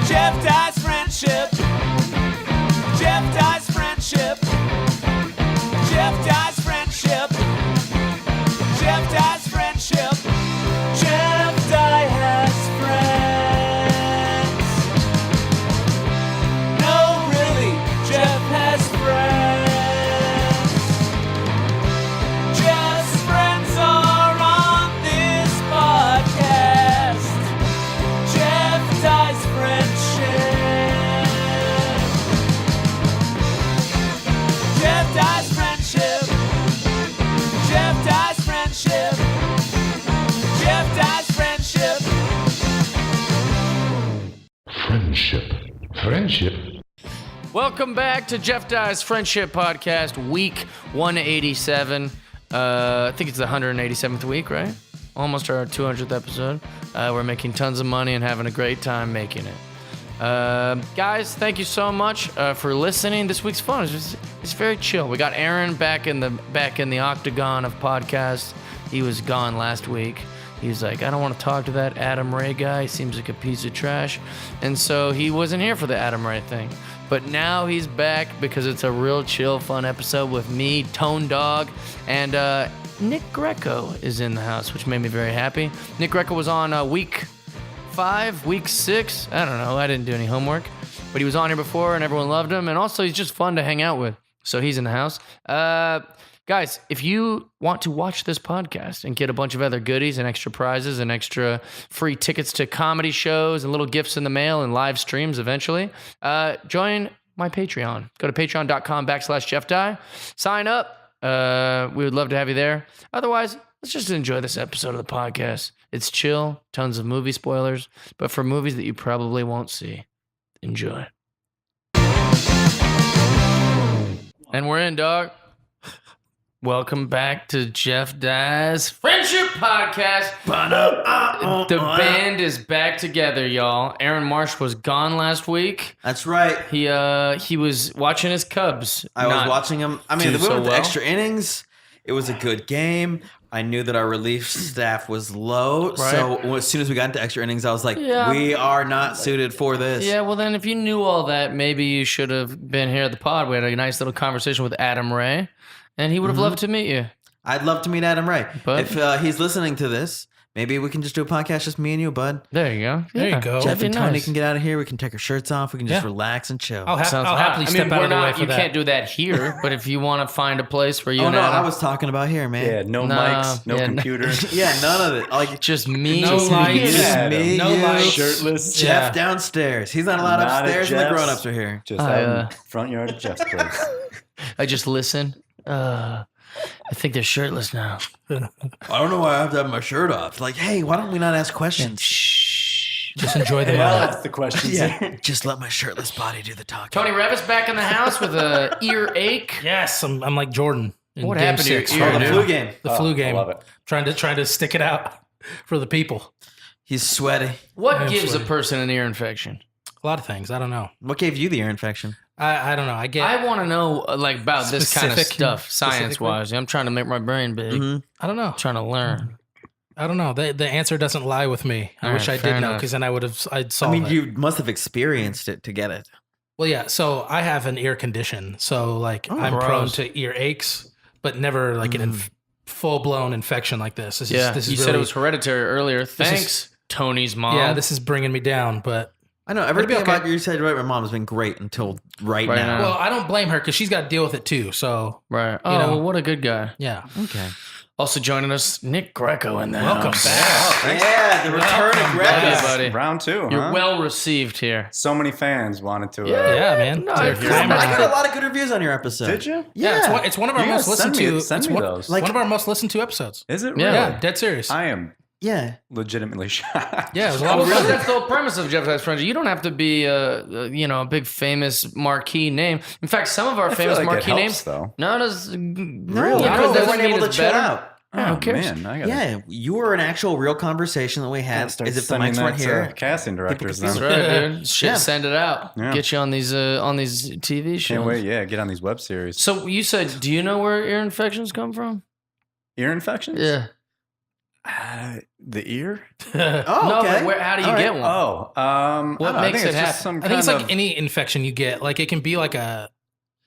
Jeff Dye's friendship. Jeff Dye's friendship. Jeff Dye's friendship. Jeff Dye's friendship. Jeff Dye has friends. No, really, Jeff has friends. Jeff's friends are on this podcast. Jeff Dye's friendship. Jeff Dye's friendship. Jeff Dye's friendship. Jeff Dye's friendship. Friendship. Welcome back to Jeff Dye's Friendship Podcast, week 187. I think it's the 187th week, right? Almost our 200th episode. We're making tons of money and having a great time making it. Guys, thank you so much for listening. This week's fun. It's very chill. We got Aaron back in the octagon of podcasts. He was gone last week. He's like, I don't want to talk to that Adam Ray guy. He seems like a piece of trash. And so he wasn't here for the Adam Ray thing. But now he's back because it's a real chill, fun episode with me, Tone Dog, and Nick Greco is in the house, which made me very happy. Nick Greco was on week 5, week 6. I don't know. I didn't do any homework. But he was on here before, and everyone loved him. And also, he's just fun to hang out with. So he's in the house. Guys, if you want to watch this podcast and get a bunch of other goodies and extra prizes and extra free tickets to comedy shows and little gifts in the mail and live streams eventually, join my Patreon. Go to patreon.com/Jeff Dye. Sign up. We would love to have you there. Otherwise, let's just enjoy this episode of the podcast. It's chill, tons of movie spoilers, but for movies that you probably won't see. Enjoy. And we're in, dog. Welcome back to Jeff Dye's Friendship Podcast. The band is back together, y'all. Aaron Marsh was gone last week. That's right. He was watching his Cubs. I was watching him. I mean, we went to extra innings. It was a good game. I knew that our relief staff was low. Right. So as soon as we got into extra innings, I was like, we are not suited for this. Yeah, well then if you knew all that, maybe you should have been here at the pod. We had a nice little conversation with Adam Ray. And he would have loved to meet you. I'd love to meet Adam Ray. But if he's listening to this, maybe we can just do a podcast, just me and you, bud. There you go. There you go. Jeff and Tony can get out of here. We can take our shirts off. We can just relax and chill. I'll happily step out of the way for you that. You can't do that here, but if you want to find a place where you and Adam... I was talking about here, man. Yeah, no mics, no computers. Yeah, none of it. Like just me. No lights. Just me, no lights. Shirtless. Jeff downstairs. He's not allowed upstairs, and the grown-ups are here. Just out in the front yard of Jeff's place. I just listen. I think they're shirtless now. I don't know why I have to have my shirt off. Like, hey, why don't we not ask questions? Shh. Just enjoy the Well, moment. that's the question. Yeah. Just let my shirtless body do the talking. Tony Reavis back in the house with a ear ache. Yes, I'm like Jordan. What happened to your ear? The flu game. The flu game. I love it. Trying to stick it out for the people. He's sweaty. What gives a person an ear infection? A lot of things. I don't know. What gave you the ear infection? I don't know. I want to know about this kind of stuff, science-wise. I'm trying to make my brain big. Mm-hmm. I don't know. I'm trying to learn. I don't know. The answer doesn't lie with me. I wish I did know, because then I'd solve it. I mean, you must have experienced it to get it. Well, yeah. So I have an ear condition. So like I'm prone to ear aches, but never like an full-blown infection like this. This is you said it was hereditary earlier. Thanks, Tony's mom. Yeah, this is bringing me down, but... I know, everything about you said right, my mom has been great until right now. Well, I don't blame her because she's got to deal with it too. So right. Oh, well, what a good guy. Yeah. Okay. Also joining us, Nick Greco in the Welcome house. back. Yeah, the return of Reavis. Buddy. Round 2, You're well received here. So many fans wanted to. Yeah, man. No, I got a lot of good reviews on your episode. Did you? Yeah, it's one of our most listened to. Send me those. One of our most listened to episodes. Is it really? Yeah, dead serious. I am Yeah. legitimately shocked. Yeah, it was a lot of Well, fun. that's the whole premise of Jeff Dye's Friendship. You don't have to be a big famous marquee name. In fact, some of our famous marquee names, though. No, they weren't able to chill out. Who cares? Man, I gotta Yeah, you were an actual real conversation that we had. start As if the sending mics weren't that here. to casting directors. That's Then. right, dude. Shit, send it out. Yeah. Get you on these TV shows. Can't wait. Yeah, get on these web series. So you said, do you know where ear infections come from? Ear infections? Yeah. The ear? Oh, No, okay. but how do you All get right. one? Oh, I What don't know. makes I think it it's just happen? some I think it's kind like of, any infection you get. Like it can be like a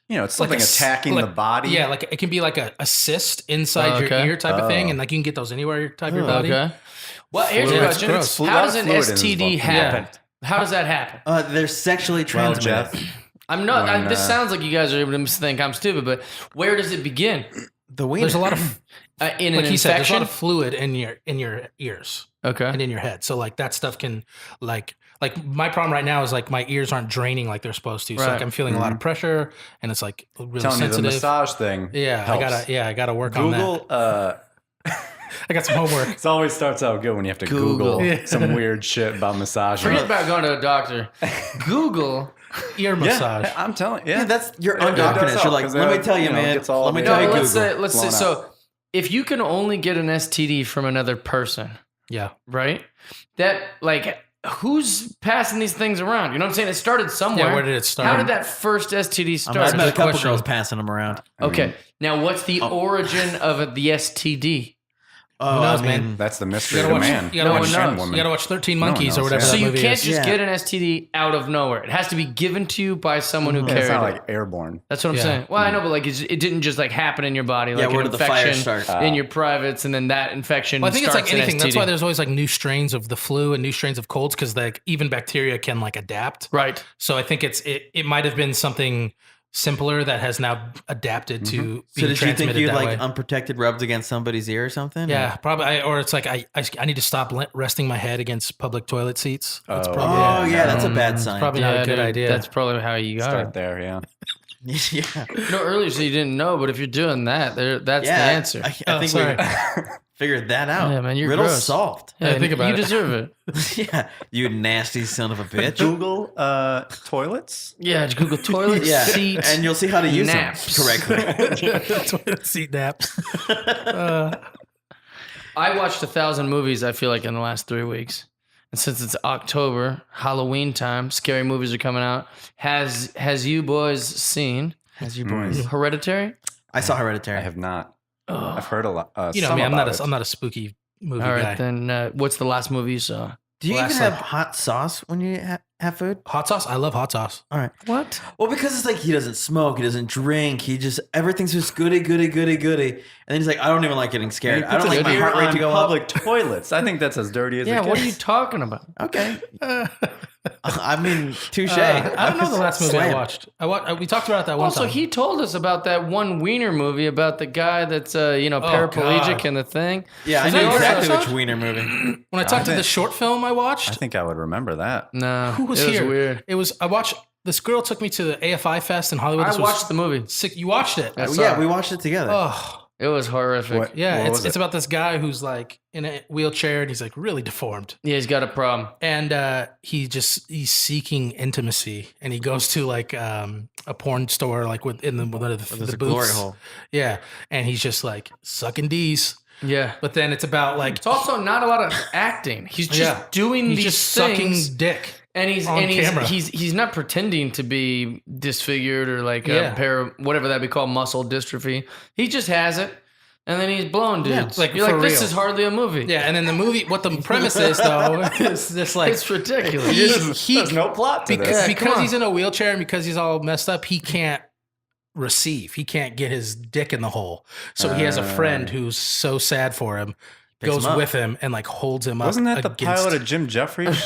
it's something like attacking like- the body. Yeah, like it can be like a cyst inside your Okay. ear type of thing, and like you can get those anywhere type of your body. Okay. Well, here's a Fluid. question. It's gross. How does an A lot of fluid in this STD book. happen? Yeah. How does that happen? They're sexually Well, transmitted. Jeff, I'm not. When, this sounds like you guys are able to think I'm stupid, but where does it begin? The wiener. There's a lot of In like an he said, there's a infection. lot of fluid in your ears Okay. and in your head. So like that stuff can like my problem right now is like my ears aren't draining like they're supposed to. So Right. like I'm feeling a lot of pressure and it's like really telling you the sensitive. massage thing. Yeah, helps. I gotta work on that. Google. I got some homework. It always starts out good when you have to Google. Google, Yeah. some weird shit about massaging. Forget about going to a doctor. Google. Ear massage. Yeah, I'm telling you. Yeah, that's you're It does undocumented. help, You're like, 'cause let me that, tell you, you know, man. gets all Let me the- tell you, No, Google. let's say Blown so. If you can only get an STD from another person, Yeah. right? That like who's passing these things around? You know what I'm saying? It started somewhere. Yeah, where did it start? How did that first STD start? I've met a couple question. girls passing them around. Okay. Now, what's the origin of the STD? Oh, knows, I mean, man? That's the You mystery gotta of watch, man. you gotta No watch, one knows. And woman. you gotta watch 13 No one Monkeys or knows, whatever yeah. So that you movie can't is. just Yeah. get an STD out of nowhere. It has to be given to you by someone who It's carried not it. like airborne. That's what I'm Yeah. saying. Well, I know, but like it didn't just like happen in your body. Like where an did the fire infection start? in your privates, and then that infection. Well, I think it's like starts an anything. That's STD. why there's always like new strains of the flu and new strains of colds because like even bacteria can like adapt. right. So I think it might have been something simpler that has now adapted to being so did you transmitted think you'd that like way. unprotected rubs against somebody's ear or something? Yeah, probably. Or it's like I need to stop resting my head against public toilet seats. That's Oh. probably Oh, yeah, that's a bad sign. probably not a good dude, idea. That's probably how you got Start it. there, yeah. yeah. No, earlier so you didn't know, but if you're doing that, that's Yeah, the answer. I think sorry. we figured that out. Yeah, man, you're Riddle gross. solved. yeah, think about you it. deserve it. Yeah, you nasty son of a bitch. Google toilets. Yeah, just Google toilet Yeah, seat. and you'll see how to use naps. them correctly. toilet seat naps. I watched 1,000 movies, I feel like, in the last 3 weeks. And since it's October, Halloween time, scary movies are coming out. Has you boys seen As you boys. Hereditary? I saw Hereditary. I have not. I've heard a lot. You know some me. I'm about not it. I'm not a spooky movie All right, guy. then what's the last movie you saw? Do you Last, even have like- hot sauce when you have food? Hot sauce. I love hot sauce. All right. What? Well, because it's like he doesn't smoke, he doesn't drink, he just everything's just goody, goody, goody, goody. And then he's like, I don't even like getting scared. I don't like my heart rate to go public up. toilets. I think that's as dirty as Yeah, it gets. what are you talking about? Okay. I mean, touche. I don't know the last movie I Slam. watched. We talked about that one Also, time. he told us about that one Wiener movie about the guy that's paraplegic God. in the thing. Yeah, I Was know that exactly your which episode? wiener movie. When I talked to think- the short film I watched, I think I would remember that. No, who was it here? Was weird. It was I watched. This girl took me to the AFI Fest in Hollywood. I This was watched the movie. sick. You watched it? I saw Yeah, it. we watched it together. Oh, It was horrific. What- yeah. what It's was it's it? about this guy who's like in a wheelchair and he's like really deformed. Yeah, he's got a problem. And he's seeking intimacy, and he goes to like a porn store, like within the There's the a glory booths. hole. Yeah, and he's just like sucking D's. Yeah. But then it's about like It's also not a lot of acting. He's just Yeah. doing he's these just things, sucking dick. and he's on camera. he's not pretending to be disfigured or like Yeah. a pair of whatever that be called muscle dystrophy. He just has it, and then he's blowing dudes. like, You're for like, this real. is hardly a movie. Yeah, and then the movie, what the premise is though, is just like It's ridiculous. There's no plot to this. Yeah, come because on. he's in a wheelchair and because he's all messed up, he can't receive. He can't get his dick in the hole. So he has a friend who's so sad for him, goes him up. with him and like holds him Wasn't up. that the against- pilot of Jim Jeffries?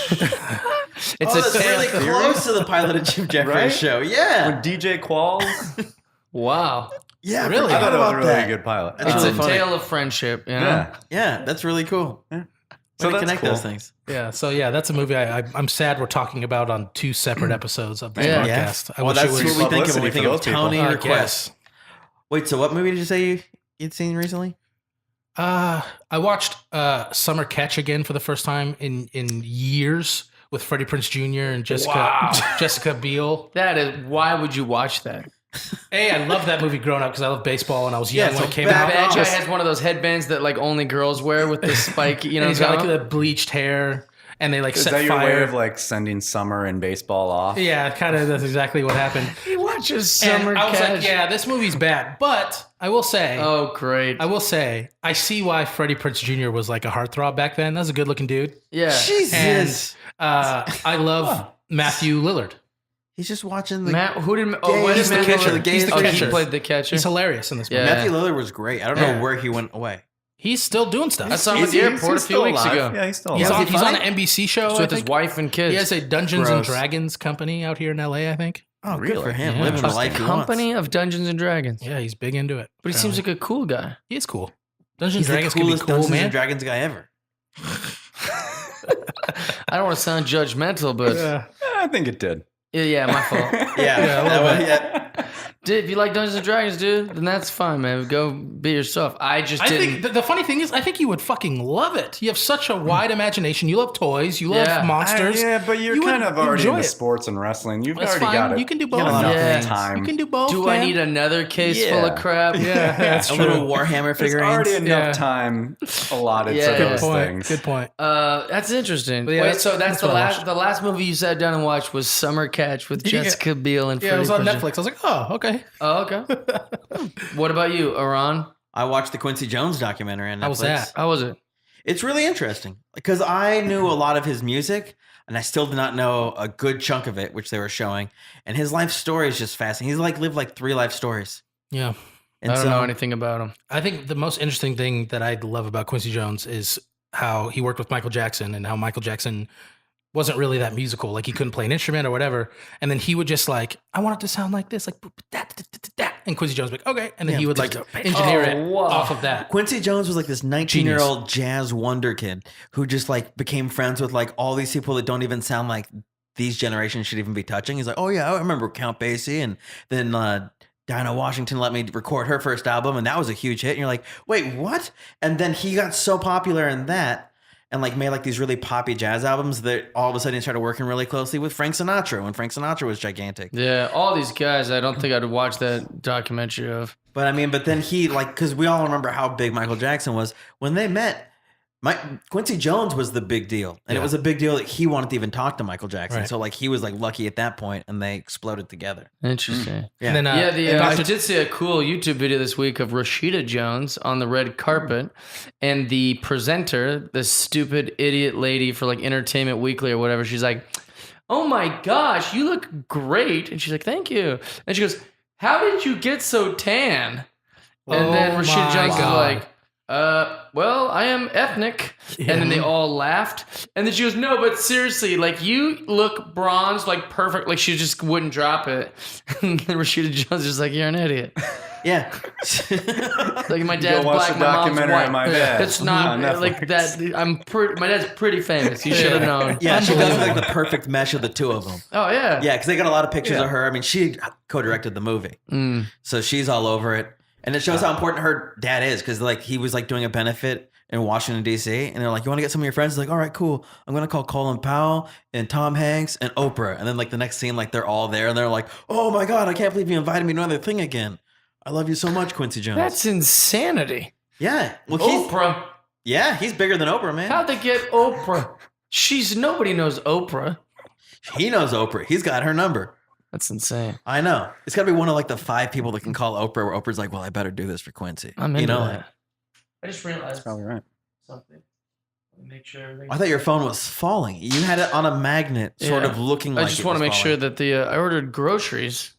It's Oh, a that's tale. really close to the pilot of Jim Jeffries Right? show. Yeah. With DJ Qualls? Wow. Yeah, Really? I thought it was a about really that. good pilot. That's It's really a funny. tale of friendship. You know? Yeah. Yeah, that's really cool. Yeah. So So that's connect cool. those things. Yeah, so yeah, that's a movie I'm sad we're talking about on two separate episodes of this Yeah. podcast. I Well, wish it that's was what we think of when we publicity think for of those people. Tony I requests. guess. Wait, so what movie did you say you'd seen recently? I watched Summer Catch again for the first time in years with Freddie Prinze Jr. and Jessica Biel. That is. Why would you watch that? Hey, I loved that movie growing up because I loved baseball and I was young Yeah, when so it came back out. Bad guy Just- has one of those headbands that like only girls wear with the spike. You know, And he's got what like I'm the bleached hair and they like Is set that your fire. way of like sending summer and baseball off? Yeah, kind of. That's exactly what happened. He watches And Summer I was Catch. like, yeah, this movie's bad, but I will say. Oh, great. I will say. I see why Freddie Prinze Jr. was like a heartthrob back then. That's a good-looking dude. Yeah. Jesus. And I love Matthew Lillard. He's just watching the Who did? he's the catcher. He's the catcher. He played the catcher. He's hilarious in this movie. Yeah. Matthew Lillard was great. I don't know where he went away. He's still doing stuff. I saw him at the airport a few weeks ago. Yeah, he's still He's alive. on an NBC show He's with I his think. wife and kids. He has a Dungeons and Gross. Dragons company out here in LA, I think. Oh, Really? good for him. Yeah. Living the Trust life he Company wants. of Dungeons and Dragons. Yeah, he's big into it. But he seems like a cool guy. He is cool. Dungeons He's and the Dragons can be coolest cool, Dungeons man. and Dragons guy ever. I don't want to sound judgmental, but I think it did. yeah, my fault. Yeah. Dude, if you like Dungeons and Dragons, dude, then that's fine, man. Go be yourself. I just I didn't. think the funny thing is, I think you would fucking love it. You have such a wide imagination. You love toys. You love Yeah. monsters. Yeah, but you're You would kind of already enjoy into it. sports and wrestling. You've That's already fine. got it. You can do both. You got enough Yeah. time. You can do both. Do I man. need another case full Yeah. of crap? Yeah, that's A true. little Warhammer There's figurines. already enough Yeah. time allotted Yeah. to Good those point. things. Good point. That's interesting. Yeah, Wait, so that's that's the what I last watched. the last movie you sat down and watched was Summer Catch with Yeah. Jessica Biel and Yeah, it was Freddie on Prinze. Netflix. I was like, oh, okay. Oh, okay. What about you, Iran? I watched the Quincy Jones documentary on Netflix. How was that? How was it? It's really interesting because I knew a lot of his music and I still did not know a good chunk of it, which they were showing. And his life story is just fascinating. He's like lived like 3 life stories. Yeah. And I don't know anything about him. I think the most interesting thing that I love about Quincy Jones is how he worked with Michael Jackson and how Michael Jackson wasn't really that musical. Like he couldn't play an instrument or whatever. And then he would just like, I want it to sound like this, like that. And Quincy Jones would be like, okay. And then Yeah. he would like engineer it wow. off of that. Quincy Jones was like this 19-year-old jazz wonder kid who just like became friends with like all these people that don't even sound like these generations should even be touching. He's like, oh yeah, I remember Count Basie. And then Dinah Washington let me record her first album and that was a huge hit. And you're like, wait, what? And then he got so popular in that and like made like these really poppy jazz albums that all of a sudden he started working really closely with Frank Sinatra when Frank Sinatra was gigantic. Yeah, all these guys, I don't think I'd watch that documentary of. But I mean, but then he like, because we all remember how big Michael Jackson was when they met. Quincy Jones was the big deal, and it was a big deal that he wanted to even talk to Michael Jackson. Right. So like he was like lucky at that point, and they exploded together. Interesting. Yeah. And then, I did see a cool YouTube video this week of Rashida Jones on the red carpet, and the presenter, the stupid idiot lady for like Entertainment Weekly or whatever, she's like, "Oh my gosh, you look great," and she's like, "Thank you," and she goes, "How did you get so tan?" And then Oh Rashida my Jones was God. like, well, I am ethnic. And then they all laughed. And then she goes, no, but seriously, like you look bronzed, like perfect. Like she just wouldn't drop it. And then Rashida Jones is just like, you're an idiot. Yeah, Like my dad's watch black, the my mom's documentary white. on my dad It's not on Netflix. like that. My dad's pretty famous. You should have known. yeah. She does like the perfect mesh of the two of them. Oh yeah. Yeah, because they got a lot of pictures of her. I mean, she co-directed the movie, so she's all over it, and it shows how important her dad is because like he was like doing a benefit in Washington D.C. and they're like, "You want to get some of your friends?" He's like, "All right, cool. I'm gonna call Colin Powell and Tom Hanks and Oprah." And then like the next scene, like they're all there and they're like, "Oh my god, I can't believe you invited me to another thing again. I love you so much, Quincy Jones." That's insanity. yeah. Well, Oprah. he's bigger than Oprah, man. How'd they get Oprah? Nobody knows Oprah. He knows Oprah. He's got her number. That's insane. I know. It's got to be one of like the 5 people that can call Oprah where Oprah's like, well, I better do this for Quincy. I'm into you know? that. I just realized Probably right. something. Let me make sure everything. I thought your phone was falling. You had it on a magnet, sort Yeah. of looking like I just it want to was make sure falling. that the I ordered groceries.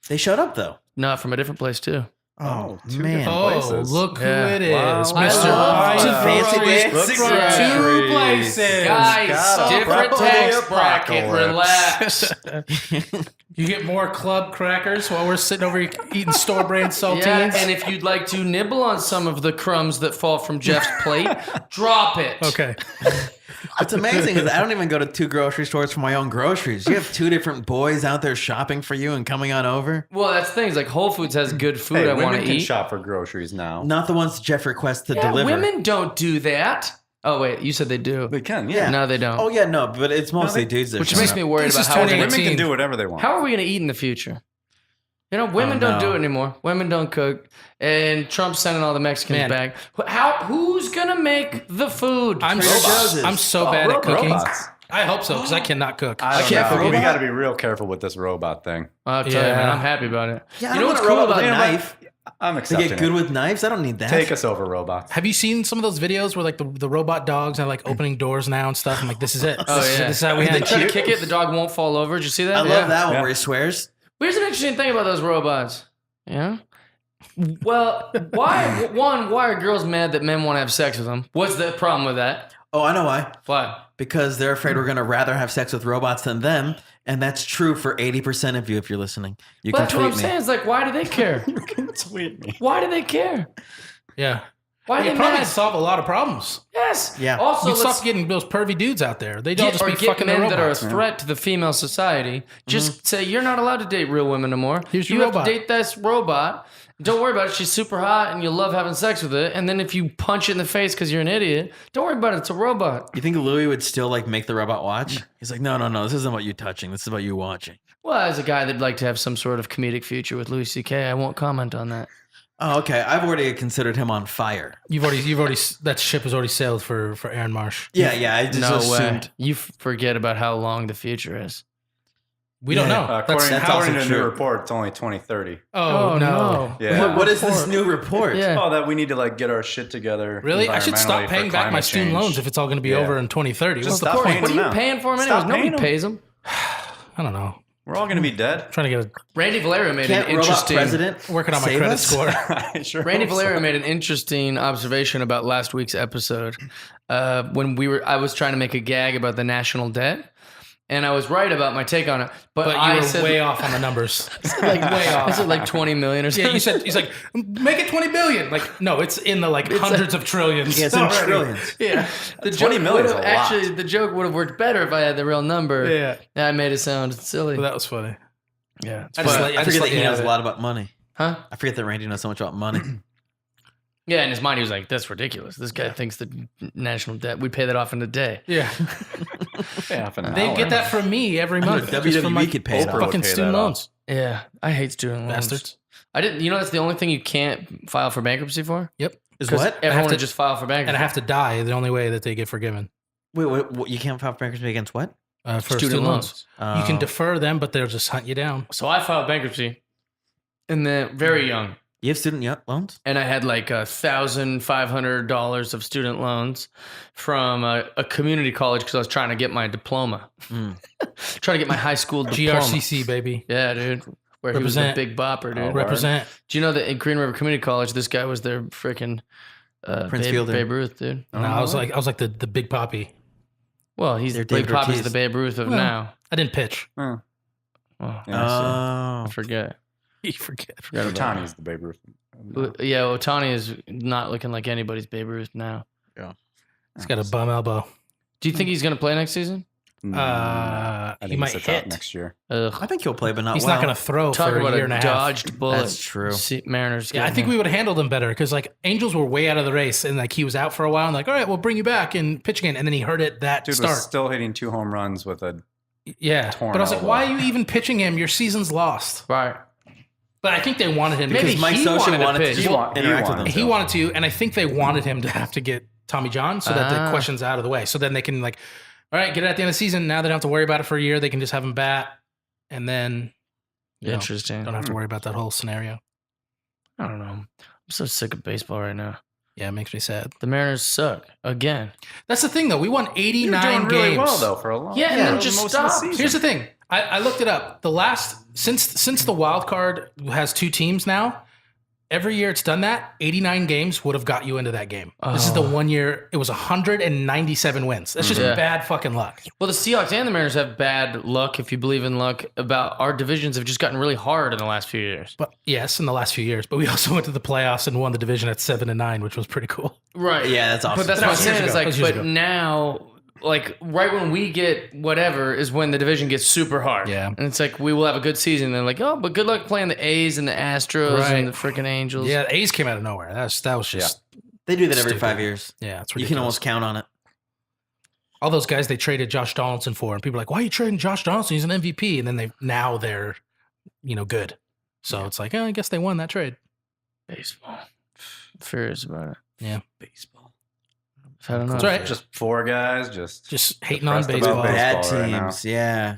They showed up though. Not from a different place too. Oh, two man. different Oh, places. look who Yeah. it is, Wow. Mr. I love fancy Groceries groceries. from Yeah. 2 places. Guys, gotta different buckle tax your bracket. apocalypse. Relax. You get more club crackers while we're sitting over here eating store brand saltines. Yeah, and if you'd like to nibble on some of the crumbs that fall from Jeff's plate, drop it. okay. What's amazing is I don't even go to 2 grocery stores for my own groceries. You have 2 different boys out there shopping for you and coming on over. Well, that's things like Whole Foods has good food Hey, I want women to can eat. shop for groceries now. Not the ones Jeff requests to Yeah, deliver. women don't do that. Oh wait, you said they do. They can, Yeah. yeah. No, they don't. Oh yeah, no, but it's mostly dudes. That Which show makes up. me worried This about is how we're Women gonna, 2018. can do whatever they want. how are we going to eat in the future. You know, women Oh, don't do no. it anymore. Women don't cook, and Trump's sending all the Mexicans Man. back. Who's gonna make the food? I'm Joe's. so bad at cooking. Robots. I hope so because I cannot cook. I don't can't know. forget We that. got to be real careful with this robot thing. I'll tell you, Yeah. man, I'm happy about it. Yeah, you I know don't what's want a cool robot about with a it? knife. I'm They accepting get good it. with knives? I don't need that. Take us over, robots. Have you seen some of those videos where like the robot dogs are like opening doors now and stuff? I'm like, this is it. Oh, yeah. This is how we They handle try to it. kick it, the dog won't fall over. Did you see that? I love that one Yeah. where he swears. Here's an interesting thing about those robots. Yeah. Well, why are girls mad that men want to have sex with them? What's the problem with that? Oh, I know why. Why? Because they're afraid we're going to rather have sex with robots than them. And that's true for 80% of you if you're listening. You But can that's what I'm tweet me. saying. It's like, why do they care? You can tweet me. Why do they care? Yeah. Why are You they probably mad? solve a lot of problems. Yes. Yeah. Also, You'd let's stop getting those pervy dudes out there. They'd all get, just or be get fucking the men that are a robots. threat to the female society. Just say, you're not allowed to date real women anymore. Here's your you robot. have to date this robot. Don't worry about it. She's super hot and you love having sex with it. And then if you punch it in the face because you're an idiot, don't worry about it. It's a robot. You think Louis would still like make the robot watch? He's like, no. This isn't about you touching. This is about you watching. Well, as a guy that'd like to have some sort of comedic future with Louis C.K., I won't comment on that. Oh, okay. I've already considered him on fire. You've already that ship has already sailed for Aaron Marsh. Yeah. I just No way. assumed. You forget about how long the future is. We don't know. According that's to also a new true. report, it's only 2030. Oh, no. Yeah. What is this new report? Yeah. Oh, that we need to like get our shit together. Really? I should environmentally stop for paying back my climate student change. loans if it's all going to be Yeah. over in 2030. Just What's the stop point? paying What are them you out. paying for them Stop anyways? Nobody paying them. pays them. I don't know. We're all going to be dead. Trying to get Randy Valerio made Can't an robot interesting president working on my save credit us? score. I sure Randy hope so. Valerio made an interesting observation about last week's episode. When I was trying to make a gag about the national debt, and I was right about my take on it. But But I you were said way off on the numbers. like way off. I said like 20 million or Yeah, something. you said he's like make it 20 billion. Like no, it's in the like hundreds of trillions. Yeah, it's in already. trillions. Yeah, the 20 joke million is would've- a lot. actually the joke would have worked better if I had the real number. Yeah, I made it sound silly. well, that was funny. Yeah, I just I let forget that you he have knows a it. lot about money. huh? I forget that Randy knows so much about money. Yeah, in his mind he was like, "That's ridiculous. This guy thinks the national debt we pay that off in a day." Yeah, Half an they hour. get that from me every month. just from my WWE could pay it Oprah off. would fucking pay student that off. loans, Yeah, I hate student loans. bastards. I didn't. You know, that's the only thing you can't file for bankruptcy for. Yep. Is 'Cause what? Everyone to- would just file for bankruptcy. And I have to die. The only way that they get forgiven Wait, what? You can't file for bankruptcy against what? for student loans. You can Oh. defer them, but they'll just hunt you down. So I filed bankruptcy, and then very young, You have student loans? and I had like $1,500 of student loans from a community college because I was trying to get my diploma, trying to get my high school diploma. GRCC baby, Yeah, dude. Where he was Represent. the big bopper, dude. Oh, represent. Do you know that in Green River Community College, this guy was their freaking Prince Fielder. Babe Ruth, dude. No, I was like the big poppy. Well, he's They're Big David Poppy's Ortiz. the Babe Ruth of Well, now. I didn't pitch. Well, Yeah, I Oh. forget. You forget. Otani's the Babe Ruth. Yeah, Otani is not looking like anybody's Babe Ruth now. He's got a bum elbow. Do you think he's going to play next season? I he think might sits out hit. next year. Ugh. I think he'll play, but not He's well. not going to throw Talk for about a year a and a half. dodged bullet. That's true. Mariners. Yeah, I getting think him. we would have handled him better because like Angels were way out of the race and like he was out for a while and like, all right, we'll bring you back and pitch again. And then he hurt it that Dude start. was still hitting 2 home runs with a. Yeah. torn But I was like, elbow. why are you even pitching him? Your season's lost. Right. But I think they wanted him to Maybe Because Mike he Scioscia wanted wanted to to pitch. just He wa- he interact with wanted him. He wanted to, and I think they wanted him to have to get Tommy John so that the question's out of the way. So then they can like, all right, get it at the end of the season. Now they don't have to worry about it for a year. They can just have him bat, and then you know, Interesting. don't have to worry about that whole scenario. I don't know. I'm so sick of baseball right now. Yeah, it makes me sad. The Mariners suck again. That's the thing, though. We won You 89 were doing really games. well though for a long. Yeah, and then for just most of the stop. season. Here's the thing. I looked it up. The last since the wild card has 2 teams now. Every year it's done that. 89 games would have got you into that game. This is the one year it was 197 wins. That's just Yeah. bad fucking luck. Well, the Seahawks and the Mariners have bad luck, if you believe in luck, about our divisions have just gotten really hard in the last few years. But yes, in the last few years. But we also went to the playoffs and won the division at 7-9, which was pretty cool. Right. Yeah, that's awesome. But that's That what I'm was years saying. It's ago. That like, was years but ago. now, like, right when we get whatever is when the division gets super hard. Yeah. And it's like, we will have a good season. And they're like, oh, but good luck playing the A's and the Astros Right. and the freaking Angels. Yeah, the A's came out of nowhere. That was just They do that every Stupid. 5 years. yeah, it's You ridiculous. can almost count on it. All those guys they traded Josh Donaldson for, and people are like, why are you trading Josh Donaldson? He's an MVP. And then they're good. So it's like, I guess they won that trade. Baseball. Furious about it. Yeah. Baseball. I don't know. That's right. Just 4 guys, just Just hating on Depressed about baseball. baseball. Bad right now. teams. Yeah.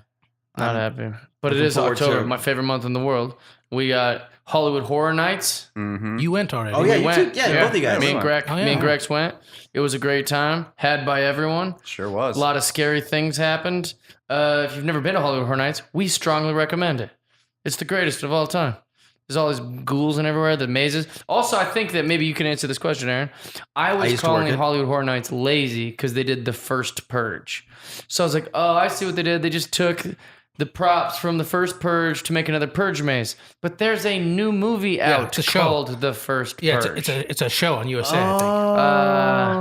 Not happy. But it looking is forward to October, it. my favorite month in the world. We got Hollywood Horror Nights. You went already. Oh, yeah, We you went. too? Yeah, both of you guys. Me and Greg, Oh, yeah. me and Grex went. It was a great time. Had by everyone. Sure was. A lot of scary things happened. If you've never been to Hollywood Horror Nights, we strongly recommend it. It's the greatest of all time. There's all these ghouls and everywhere, the mazes. Also, I think that maybe you can answer this question, Aaron. I was used to work calling it. Hollywood Horror Nights lazy because they did the first Purge. So I was like, oh, I see what they did. They just took the props from the first Purge to make another Purge maze. But there's a new movie out it's a show. called The First Yeah, Purge. it's a show on USA. I think.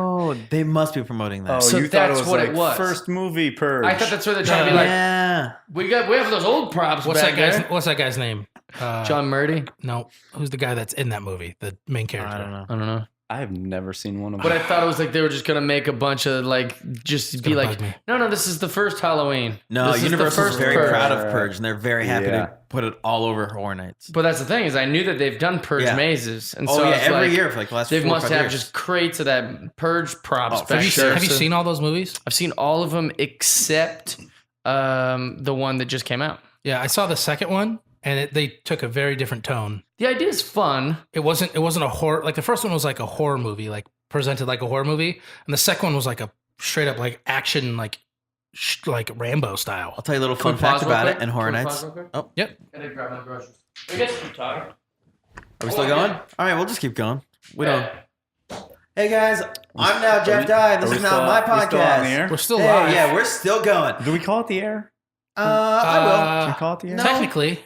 Oh, they must be promoting that. Oh, So you thought that's it was what like it was. first movie Purge. I thought that's where they're trying to be like, yeah. we have those old props What's back that guy's there. What's that guy's name? John Murdy? No, who's the guy that's in that movie? The main character. I don't know. I don't know. I have never seen one of But them. I thought it was like they were just gonna make a bunch of like just be gonna like, bug me. no, this is the first Halloween. No, This is the Universal's first very Purge. proud of Purge, and they're very happy Yeah. to put it all over Horror Nights. But that's the thing is, I knew that they've done Purge Yeah. mazes, and Oh so yeah, it's every like, year for like the last they 4 or must 5 have years. just crates of that Purge props. Oh, for back sure. there. Have you So seen all those movies? I've seen all of them except the one that just came out. Yeah, I saw the second one, and they took a very different tone. The idea is fun. It wasn't a horror. Like the first one was like a horror movie, like presented like a horror movie, and the second one was like a straight up like action, like Rambo style. I'll tell you a little Can we fun fact pause real about quick? it in Horror Can we Nights. pause real quick? Oh, Yep. Gotta grab my groceries. I guess keep talking. are we still going? All right, we'll just keep going. We don't. Yeah. Hey guys, I'm now Jeff Dye. This Are we is now still- my we still on the podcast. air? We're still Hey, live. yeah, we're still going. Do we call it the air? I Can we call it the air? no. Technically, will.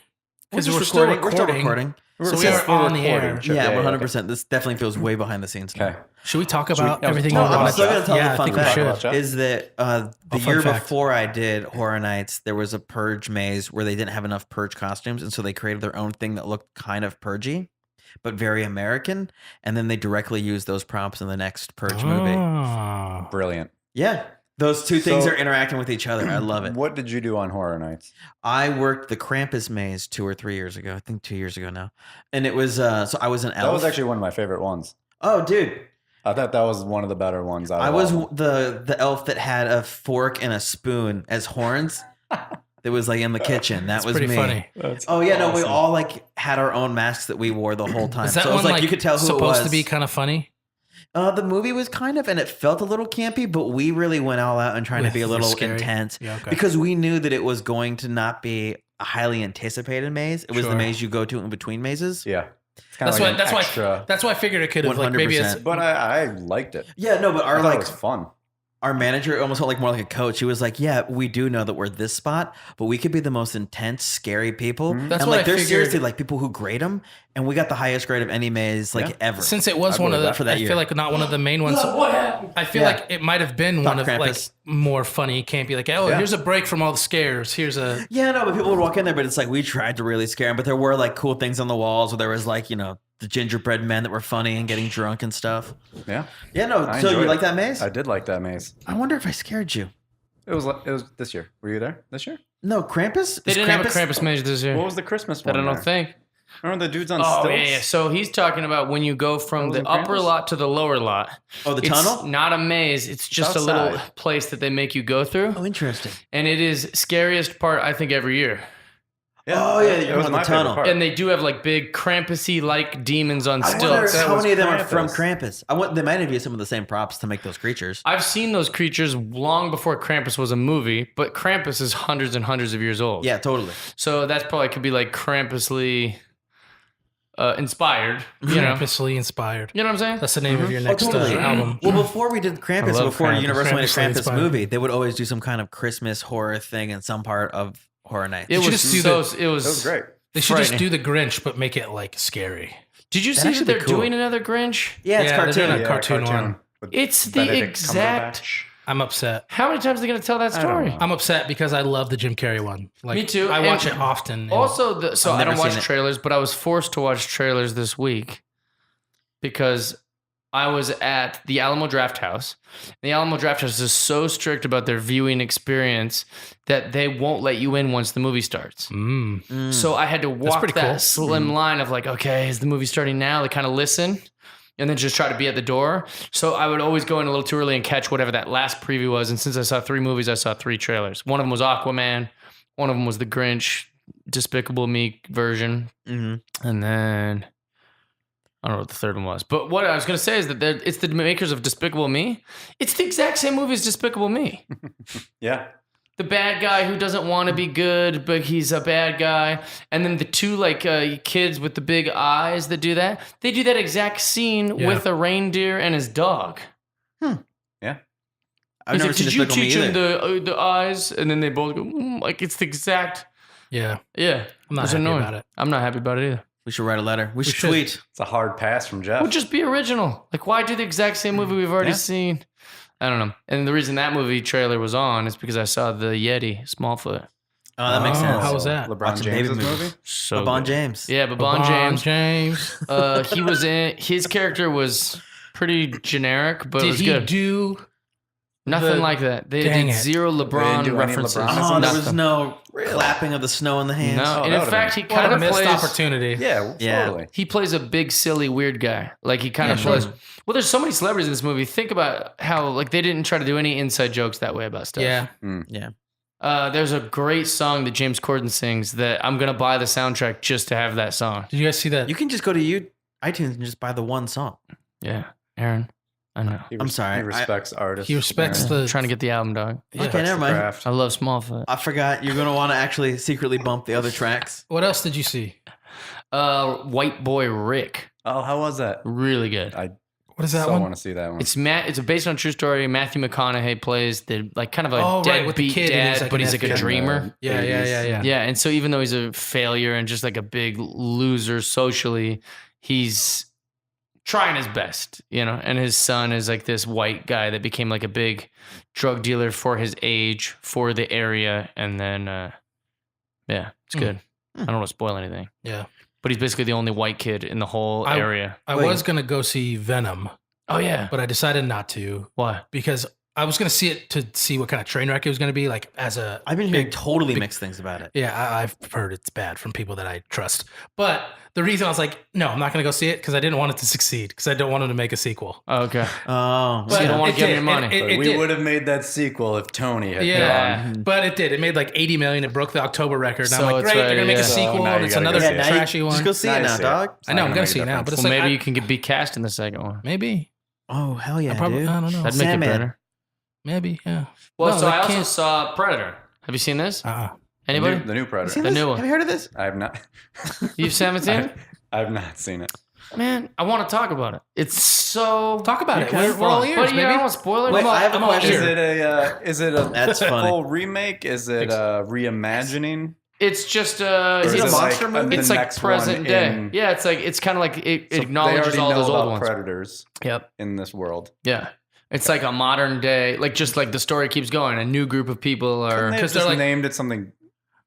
because We're we're just still recording. We're still recording. recording. So we are on the air. Yeah, 100%. This definitely feels way behind the scenes. Okay. Should we talk we- about yeah, everything? no, we I'm want? still gonna tell Yeah, the I fun think we fact. should. Jeff? Is that the fun year fact. before I did Horror Nights, there was a Purge maze where they didn't have enough Purge costumes, and so they created their own thing that looked kind of Purgy, but very American, and then they directly used those props in the next Purge movie. Oh. Brilliant. Yeah, those two things So- are interacting with each other. I love it. What did you do on Horror Nights? I worked the Krampus maze 2 or 3 years ago. I think 2 years ago now, and it was so I was an elf. That was actually one of my favorite ones. Oh, dude. I thought that was one of the better ones. Out of I was all of them. the elf that had a fork and a spoon as horns. That was like in the kitchen. That was Pretty me. funny. That's Oh yeah, no, we awesome. all like had our own masks that we wore the whole time. Is that So it was one like you could tell who it supposed was. to be kind of funny? The movie was kind of, and it felt a little campy, but we really went all out and trying to be a With little scary? intense Yeah, okay. because we knew that it was going to not be a highly anticipated maze. It was the Sure. maze you go to in between mazes. Yeah. It's kind That's of like why. That's why. extra. That's why I figured it could have like maybe it's 100%. But I liked it. Yeah, no, but I our thought like it was fun. our manager almost felt like more like a coach. He was like, "Yeah, we do know that we're this spot, but we could be the most intense, scary people." That's and what like, I there's figured. seriously like people who grade them, and we got the highest grade of any maze like Yeah. ever. since it was I one of believe the. that for that I year. feel like not one of the main ones. What happened? I feel Yeah. like it might have been Fuck one of like Krampus. more funny, campy. Like, oh, Yeah. here's a break from all the scares. Here's a. Yeah, no, but people would walk in there, but it's like we tried to really scare them. But there were like cool things on the walls where there was like, the gingerbread men that were funny and getting drunk and stuff. Yeah. Yeah, no. I So you enjoyed like it. that maze? I did like that maze. I wonder if I scared you. It was this year. Were you there this year? No, Krampus? They Is didn't have a Krampus maze this year. What was the Christmas I one? don't there? think. Remember the dudes on Oh, stilts? yeah. So he's talking about when you go from That the was in upper Krampus? lot to the lower lot. Oh, the It's tunnel? not a maze. It's just a outside. little place that they make you go through. Oh, interesting. And it is scariest part, I think, every year. Oh, yeah, it you're was on my the favorite tunnel. part. And they do have like big Krampusy like demons on I wonder stilts. That how was many of them are from Krampus. Krampus. They might have used some of the same props to make those creatures. I've seen those creatures long before Krampus was a movie, but Krampus is hundreds and hundreds of years old. Yeah, totally. So that's probably could be like Krampusly inspired. You know? Krampusly inspired. You know what I'm saying? That's the name of your Oh, next totally. album. Well, before we did Krampus, love before Krampus. Universal made a Krampusly Krampus inspired. movie, they would always do some kind of Christmas horror thing in some part of Horror Nights. It you was just do so. the- It was. It was great. They should just frightening. do the Grinch, but make it like scary. Did you see That'd that actually they're be cool. doing another Grinch? yeah, it's Yeah, they're doing cartoon. a cartoon one. with It's the Benedict exact- Cumberbatch. I'm upset. How many times are they going to tell that I don't story? know. I'm upset because I love the Jim Carrey one. Like, Me too, I watch and it often. and- Also, so I've I never don't watch seen it. trailers, but I was forced to watch trailers this week because I was at the Alamo Draft House. The Alamo Draft House is so strict about their viewing experience that they won't let you in once the movie starts. Mm. So I had to walk pretty that cool. Mm-hmm. slim line of like, okay, is the movie starting now? They kind of listen and then just try to be at the door. So I would always go in a little too early and catch whatever that last preview was. And since I saw 3 movies, I saw 3 trailers. One of them was Aquaman. One of them was the Grinch, Despicable Me version. Mm-hmm. And then I don't know what the third one was. But what I was going to say is that it's the makers of Despicable Me. It's the exact same movie as Despicable Me. Yeah. The bad guy who doesn't want to be good, but he's a bad guy. And then the two kids with the big eyes that do that. They do that exact scene with a reindeer and his dog. Yeah. I've never seen Did you Despicable Me teach him either. the eyes? And then they both go, like it's the exact. Yeah. Yeah. I'm not It's happy annoying. about it. I'm not happy about it either. We should write a letter. We should should. tweet. It's a hard pass from Jeff. Well, just be original. Like, why do the exact same movie we've already seen? I don't know. And the reason that movie trailer was on is because I saw the Yeti, Smallfoot. Oh, that makes sense. How was that? LeBron Watching James' David movie? So LeBron good. James. Yeah, but Bon James. James. He was in. His character was pretty generic, but it Did was he good. do? Nothing the- like that. They Dang did it. zero They didn't LeBron do any references. LeBron. Oh, there was Nothing. no clapping of the snow in the hands. No, Oh, and that in would've fact, been- he What kind a of missed plays. opportunity. Yeah, Yeah. totally. He plays a big, silly, weird guy. Like he kind of sure. plays. Well, there's so many celebrities in this movie. Think about how like they didn't try to do any inside jokes that way about stuff. Yeah. Yeah. There's a great song that James Corden sings that I'm gonna buy the soundtrack just to have that song. Did you guys see that? You can just go to iTunes and just buy the one song. Yeah, Aaron, I know. I'm sorry. He respects artists. He respects Yeah. the. I'm trying to get the album, dog. Yeah. Okay, never mind. Craft. I love Smallfoot. I forgot you're going to want to actually secretly bump the other tracks. What else did you see? White Boy Rick, Oh, how was that? really good. I What is that still one? want to see that one. It's based on a true story. Matthew McConaughey plays the like kind of a Oh, right, with the deadbeat kid, and he's dad, like but an he's like a FBI. dreamer. Yeah, yeah. Yeah, and so even though he's a failure and just like a big loser socially, he's trying his best, you know. And his son is like this white guy that became like a big drug dealer for his age, for the area, and then yeah, it's good. I don't want to spoil anything, Yeah. but he's basically the only white kid in the whole I- area. I Wait. was gonna go see Venom, Oh yeah, but I decided not to why? because I was gonna see it to see what kind of train wreck it was gonna be. Like as a I've been hearing totally mixed things about it. yeah, I've heard it's bad from people that I trust. But the reason I was like, no, I'm not gonna go see it because I didn't want it to succeed because I don't want him to make a sequel. Oh, okay. Oh, So you don't want it to give him did. your money. It But we did. would have made that sequel if Tony had Yeah, gone. but it did. It made like 80 million. It broke the October record. And So I'm like, it's great, they're gonna make ready, a yeah. sequel, So now and you it's gotta go another see it. trashy one. Just go see Now it you now, see it. dog. It's I not know, I'm gonna gonna make a see it now, difference. but it's Well, like maybe I- you can be cast in the second one. maybe. Oh, hell yeah, I probably dude. I don't know. That'd make Sandman. it better. Maybe, yeah. Well, No, so they I also can't- saw Predator. Have you seen this? Anybody? The new Predator. Seen The this? new one. Have you heard of this? I have not. You haven't seen it? I have not seen it. Man, I want to talk about it. It's so Talk about it. Okay, We're all fine. ears, But yeah, I baby. don't want spoilers. Wait, I have a I'm all question. Is it a That's funny. full remake? Is it a reimagining? It's just Or Is it a it's, monster like, movie? it's the like next present one day. in- Yeah, it's kind of like it So acknowledges they all already those know old about ones. predators Yep. in this world. Yeah. It's like a modern day, like just like the story keeps going. A new group of people are. Couldn't they have because they're just like- named it something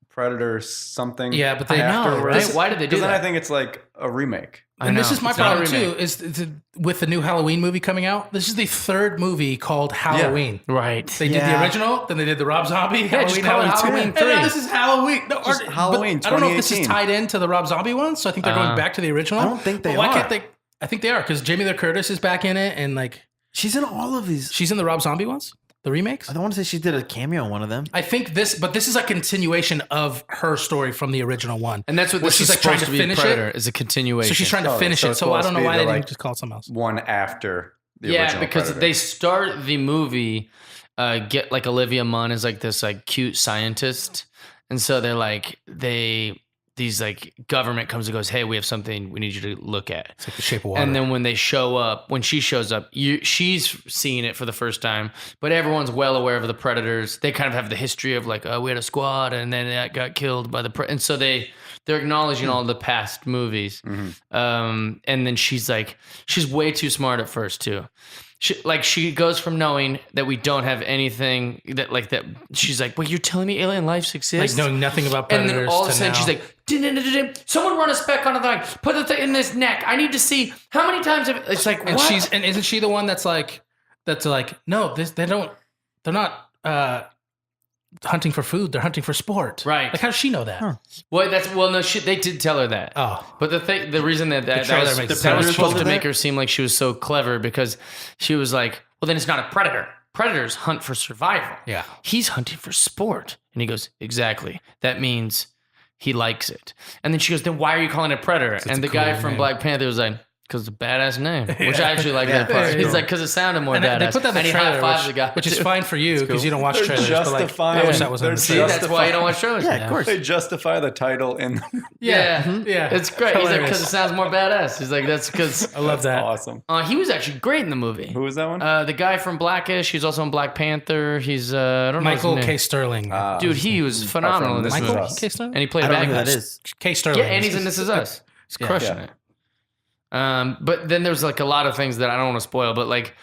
Predator something. Yeah, but they know, afterwards? right? Why did they do Because then I that? think it's like a remake. And this is my It's not a problem too. remake. Is with the new Halloween movie coming out. This is the third movie called Halloween. Right. They did the Yeah. original, then they did the Rob Zombie just call it Halloween 2, and now 3. this is Halloween. No, Just but Halloween I don't know if this is 2018. tied into the Rob Zombie one, so I think they're going back to the original. I don't think they But why are. can't they? I think they are because Jamie Lee Curtis is back in it, and like She's in all of these. she's in the Rob Zombie ones, the remakes. I don't want to say she did a cameo in one of them. I think this is a continuation of her story from the original one. And that's what Where this she's is like trying supposed to to be. finish Predator it. is a continuation. So she's trying to Oh, finish so it. it's So I supposed don't know to be why the, they like, didn't just call it something else. One after the Yeah, original because Predator. they start the movie, get like Olivia Munn is like this like cute scientist, and so they're like these like government comes and goes, hey, we have something we need you to look at. It's like the Shape of Water. And then when she shows up, she's seeing it for the first time, but everyone's well aware of the predators. They kind of have the history of like, we had a squad and then that got killed by the and so they're acknowledging all the past movies. And then she's way too smart at first too. She goes from knowing that we don't have anything that she's like, well, you're telling me alien life exists? like knowing nothing about And predators. then all of a to sudden now. she's like, "Din-din-din-din-din. Someone run a spec on the thing, put the thing in this neck. I need to see how many times it's like, and what? isn't she the one that's like no, they're not hunting for food, they're hunting for sport. Right. Like how does she know that? No, they did tell her that. Oh. But the reason that trailer was makes that was sense. supposed to Told her make that? her seem like she was so clever because she was like, well, then it's not a predator. predators hunt for survival. Yeah. He's hunting for sport. And he goes, exactly. That means he likes it. And then she goes, then why are you calling it Predator? And the a guy cool from name. Black Panther was like, because it's a badass name, which I actually like that part. He's like, because it sounded more badass. They put that in and the he trailer, high-fives the guy. which is fine for you because you don't watch They're trailers. But like, justifying- I wish that was on they're the See, trailer. that's why you don't watch trailers. Yeah, of course. They justify the title in. Yeah. Yeah. It's great. He's like, Hilarious. because it sounds more badass. He's like, that's because I love that. Awesome. he was actually great in the movie. Who was that one? The guy from Blackish. He's also in Black Panther. He's I don't know Michael his name. K. Sterling. Dude, he was phenomenal in this This Is movie. Michael Us. K. Sterling? And he played I a don't bad know who guy. that is. K. Sterling. Yeah, and he's in This Is Us. He's crushing Yeah. it. But then there's like a lot of things that I don't want to spoil, but like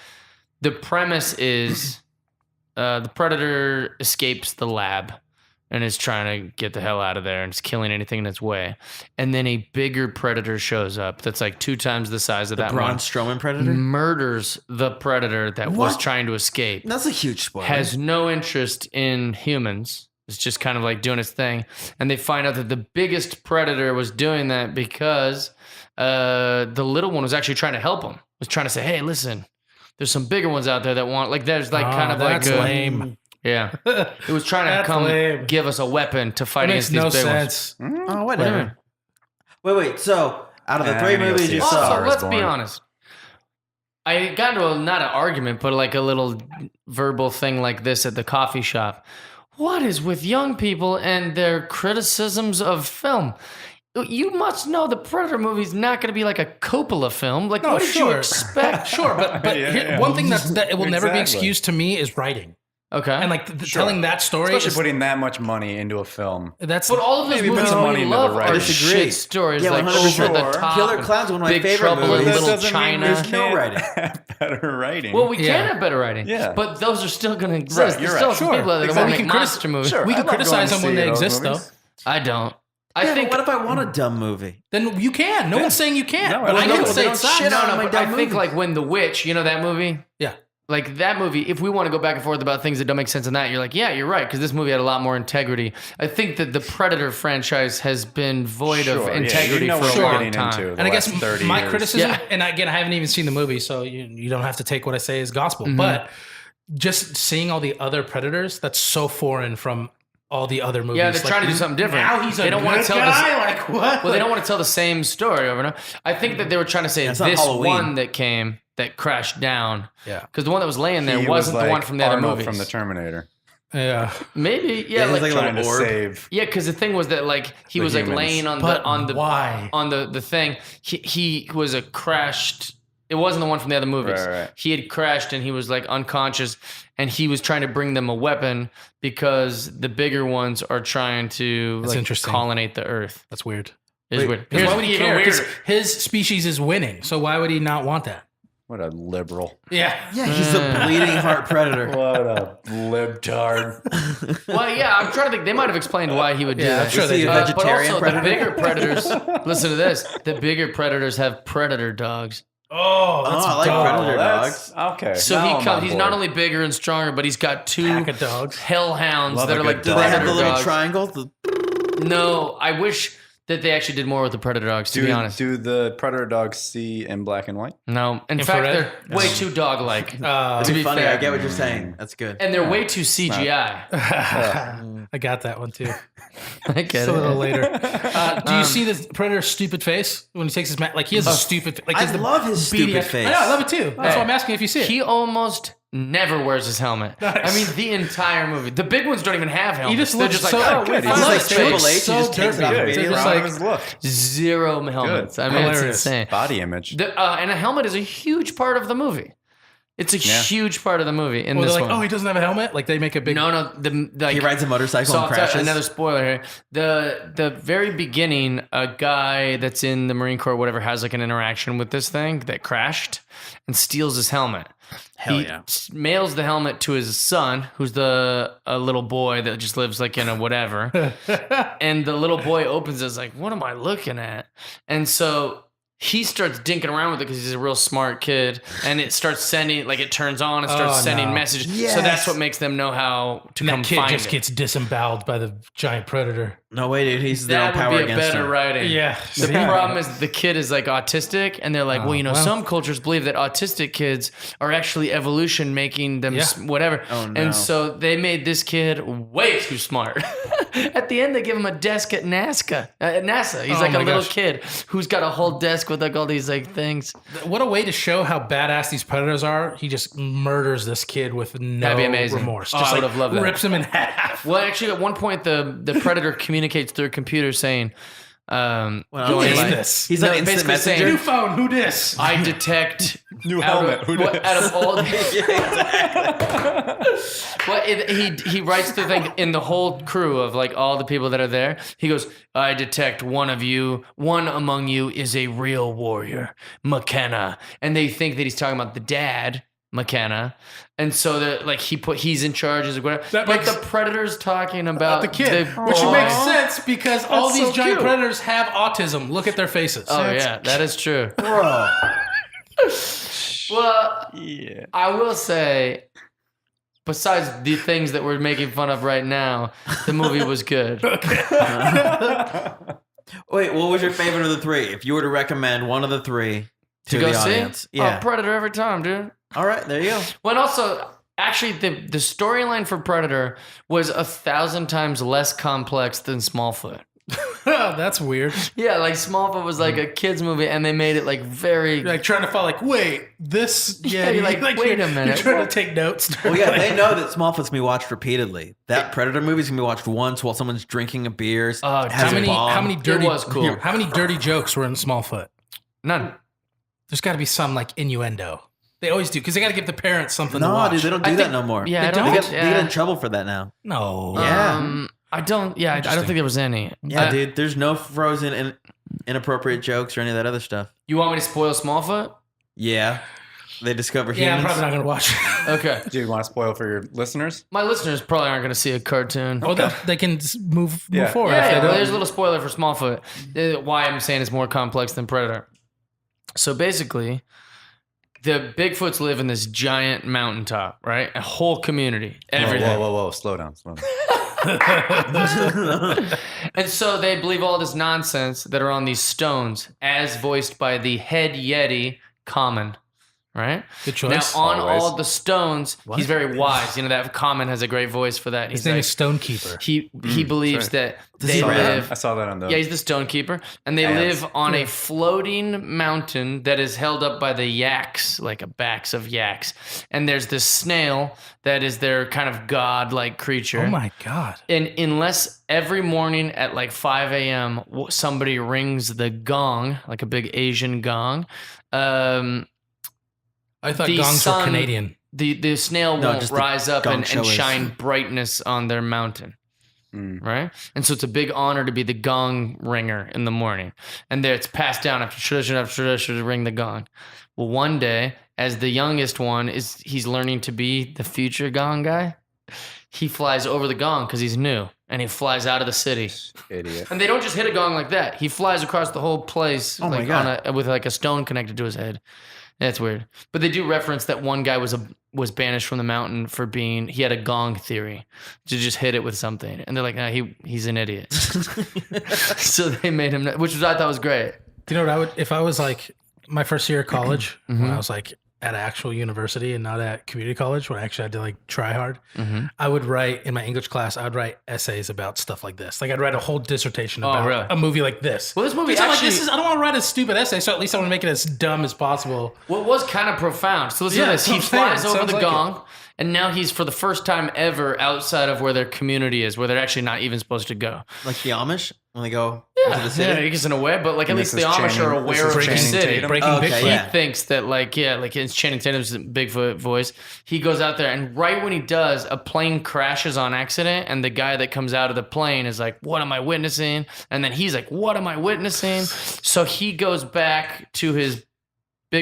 the premise is the predator escapes the lab and is trying to get the hell out of there and is killing anything in its way. And then a bigger predator shows up that's like 2 times the size of that Braun one. Strowman Predator? Murders the predator that was What? trying to escape. That's a huge spoiler. Has no interest in humans. It's just kind of like doing its thing. And they find out that the biggest predator was doing that because the little one was actually trying to help him. Was trying to say, hey, listen, there's some bigger ones out there that want, like, there's like kind of like that's lame. Yeah. It was trying to That's come lame. give us a weapon to fight It makes against these no big ones. sense. Oh, What do you whatever. mean? Wait. So, out of the Yeah, 3 I'm gonna go movies see you it. Also, saw, Star is let's be born. honest. I got into not an argument, but like a little verbal thing like this at the coffee shop. What is with young people and their criticisms of film? You must know the Predator movie's not going to be like a Coppola film. Like, No, what did you sure. expect? Sure, but Yeah, here- yeah. one thing that it will never be Exactly. excused to me is writing. Okay. And like Sure. telling that story Especially is, putting that much money into a film. that's but all of those Maybe put movies some we money into the love are writing. Disagree. shit stories, Yeah, like 100%. over the Sure. top. Killer and Clown's one of my Big favorite Trouble in movies. Little doesn't China. mean There's no writing. Better writing. Well, we Yeah. can have better writing. Yeah. But those are still going to exist. Right, There's you're still right. some Sure. people out there that Exactly. want to We make can monster movies. Sure. we I can love criticize going them when to they see those exist, movies. though. I don't. I Yeah, think but what if I want a dumb movie? Then you can. No one's saying you can't. No, but I I don't can know. say They it don't sucks. shit on no, my but dumb I think movies. like when The Witch, you know that movie? Yeah. Like that movie, if we want to go back and forth about things that don't make sense in that, you're like, yeah, you're right, because this movie had a lot more integrity. I think that the Predator franchise has been void of Sure, yeah, integrity you know for what a you're long getting time. into. And I guess last 30 my years. criticism, Yeah. and again, I haven't even seen the movie, so you don't have to take what I say as gospel. Mm-hmm. But just seeing all the other Predators, that's so foreign from all the other movies. Yeah, they're trying to do something different. Now he's a They don't wanna good tell this- guy. Like what? Well, they don't want to tell the same story over and over. I think that they were trying to say it's not this Halloween. one that came, that crashed down. Yeah. Because the one that was laying there He wasn't was the one like from the other Arnold movies. from the Terminator. Yeah. Maybe, Yeah, yeah. he's like a Trying to little orb. save. Yeah, because the thing was that like he The was like humans. laying on But the why? on the thing. He was a crashed. It wasn't the one from the other movies. Right. He had crashed and he was like unconscious, and he was trying to bring them a weapon because the bigger ones are trying to That's like interesting. colonate the Earth. That's weird. It's Wait, weird. 'Cause Here's why would he even care? 'Cause weirder. his species is winning, so why would he not want that? What a liberal. Yeah. Yeah, he's a bleeding heart predator. What a libtard. Well, yeah, I'm trying to think. They might have explained why he would do Yeah, that. I'm sure Is he they a did. But vegetarian also, predator? the bigger predators. Listen to this. The bigger predators have predator dogs. Oh, that's I like dog. Predator That's- dogs. Okay. So now he I'm comes. on He's board. not only bigger and stronger, but he's got 2 Pack of dogs. hellhounds Love that a are good like dog. Do they have predator the little dogs. triangles? The- No, I wish that they actually did more with the predator dogs. To be honest, Do the predator dogs see in black and white? no. In fact, Infrared? they're way too dog-like. It'd to be be funny. fair. I get what you're saying. That's good. And they're way too CGI. I got that one too. I get It's a little it. later. Do you see the Predator's stupid face when he takes his mask? Like he has a stupid. Like I he has the love his beady stupid eye- face. I know, I love it too. That's Hey, why I'm asking if you see it. He almost never wears his helmet. Nice. I mean, the entire movie. The big ones don't even have helmets. He just They're looks just so like, oh, good. we He's fine. like They Triple look H, he so just takes it off derpy. immediately. They're just Proud like of his look. zero helmets. I mean, Hilarious. it's insane. Body image. And a helmet is a huge part of the movie. It's a huge part of the movie in Well, this they're like, one. oh, he doesn't have a helmet. Like they make a big. No, like, He rides a motorcycle so and I'll tell you crashes. another spoiler here. The very beginning, a guy that's in the Marine Corps, or whatever, has like an interaction with this thing that crashed and steals his helmet. Hell he yeah. mails the helmet to his son, who's a little boy that just lives like in a whatever. And the little boy opens it, like, what am I looking at? And so he starts dinking around with it because he's a real smart kid, and it starts sending, like, it turns on and starts sending messages. Yes. So that's what makes them know how to come that kid find just it. gets disemboweled by the giant predator. No way, dude. He's their own That power would be a against better him. writing. Yeah. The problem is the kid is like autistic, and they're like, well, you know, some cultures believe that autistic kids are actually evolution making them whatever. Oh, no. And so they made this kid way too smart. At the end, they give him a desk at NASA. He's like a little kid who's got a whole desk with like all these like things. What a way to show how badass these predators are. He just murders this kid with no That'd be amazing. remorse. Oh, Just I would have loved that. rips him in half. Well, actually, at one point, the predator communicates through a computer saying, Who going is like- this? He's No, an instant basically saying- messenger. New phone, who dis? I detect New out helmet. Of, Who what, dis? out of all well, he writes the thing in the whole crew of like all the people that are there. He goes, I detect one among you is a real warrior, McKenna. And they think that he's talking about the dad, McKenna. And so that like he's in charge as whatever. That But makes- the predator's talking about The kid, which boy. makes sense because all That's these so giant cute. predators have autism. Look at their faces. Oh yeah, that is true. Bro. Well, Yeah. I will say, besides the things that we're making fun of right now, the movie was good. Wait, what was your favorite of the three? If you were to recommend one of the three to go the see? audience. Yeah. Oh, Predator every time, dude. All right, there you go. Well, and also, actually, the storyline for Predator was 1,000 times less complex than Smallfoot. That's weird. Yeah, like Smallfoot was like a kids movie, and they made it like very. You're like trying to follow, like, wait, this. Yeah, you're like, wait a minute. You're trying to take notes. Well, yeah, they know that Smallfoot's gonna be watched repeatedly. That Predator movie's gonna be watched once while someone's drinking a beer. Oh, has How a many? bomb. How many dirty? was cool. How many dirty jokes were in Smallfoot? None. There's got to be some like innuendo. They always do because they got to give the parents something to No, watch. dude, they don't do I that think- no more. Yeah, I They don't. don't? They think- get in trouble for that now. No. Yeah. I don't. Yeah, I don't think there was any. Yeah, dude. There's no frozen and inappropriate jokes or any of that other stuff. You want me to spoil Smallfoot? Yeah. They discover Yeah, I'm humans. probably not gonna watch it. Okay. Do you want to spoil for your listeners? My listeners probably aren't going to see a cartoon. Well, they can move Yeah. forward. Yeah, if they well, don't. there's a little spoiler for Smallfoot. Why I'm saying it's more complex than Predator. So basically, the Bigfoots live in this giant mountaintop, right? A whole community, everything. Whoa. Slow down. And so they believe all this nonsense that are on these stones, as voiced by the head Yeti, Common. Right? Good choice. Now, on Always. all the stones, he's very wise. You know, that Common has a great voice for that. His He's name like, is Stonekeeper. he believes that they he rap? live. I saw that on the. Yeah, he's the stonekeeper, and they Ants. live on a floating mountain that is held up by the yaks, like a backs of yaks. And there's this snail that is their kind of god-like creature. Oh my god. And unless every morning at like 5 a.m. somebody rings the gong, like a big Asian gong, I thought the gongs were sun- Canadian. the snail No, won't just the rise up gong and show is- shine brightness on their mountain. Right? And so it's a big honor to be the gong ringer in the morning. And there it's passed down after tradition to ring the gong. Well, one day, as the youngest one he's learning to be the future gong guy, he flies over the gong because he's new. And he flies out of the city. Idiot. And they don't just hit a gong like that. He flies across the whole place Oh my like God. with like a stone connected to his head. That's weird. But they do reference that one guy was banished from the mountain for he had a gong theory to just hit it with something. And they're like, nah, he's an idiot. So they made him, which I thought was great. Do you know what I would if I was like my first year of college Mm-hmm. when I was like at actual university and not at community college when I actually had to like try hard. Mm-hmm. I would write in my English class. I would write essays about stuff like this. Like I'd write a whole dissertation about really? a movie like this. Well, this movie Because I'm like, actually- I don't want to write a stupid essay, so at least I want to make it as dumb as possible. Well, it was kind of profound. So listen to Yeah, this. He that's what I'm flies saying. over Sounds the like gong, and now he's for the first time ever outside of where their community is, where they're actually not even supposed to go. Like the Amish when they go into the Yeah, city. I guess in a way, but like at And least this the is Amish are Channing- aware this of is the Channing city. Tatum? Breaking Okay, Bigfoot. He yeah. thinks that like it's Channing Tatum's Bigfoot voice. He goes out there, and right when he does, a plane crashes on accident, and the guy that comes out of the plane is like, "What am I witnessing?" And then he's like, "What am I witnessing?" So he goes back to his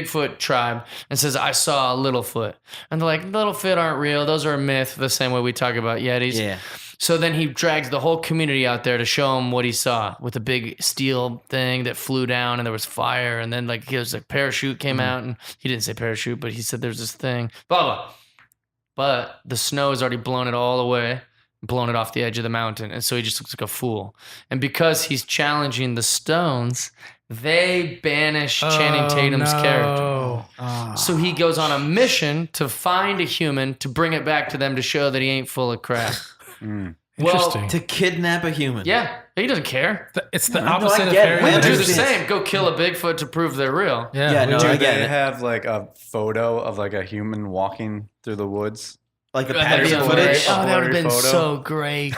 Bigfoot tribe and says, I saw a Littlefoot. And they're like, Littlefoot aren't real. Those are a myth, the same way we talk about Yetis. Yeah. So then he drags the whole community out there to show him what he saw with a big steel thing that flew down and there was fire. And then like he was like parachute came out and he didn't say parachute, but he said there's this thing, blah, blah. But the snow has already blown it all away, blown it off the edge of the mountain. And so he just looks like a fool. And because he's challenging the stones, they banish Channing Tatum's character. So he goes on a mission to find a human to bring it back to them to show that he ain't full of crap. Interesting. Well, To kidnap a human. yeah, he doesn't care. It's the No, I opposite of get it. Harry. Women Do do the this. same. Go kill a Bigfoot to prove they're real. Yeah, no, Do I get they it. have like a photo of like a human walking through the woods? Like the That'd be Patterson amazing. footage. Oh, that would have blurry been photo. so great.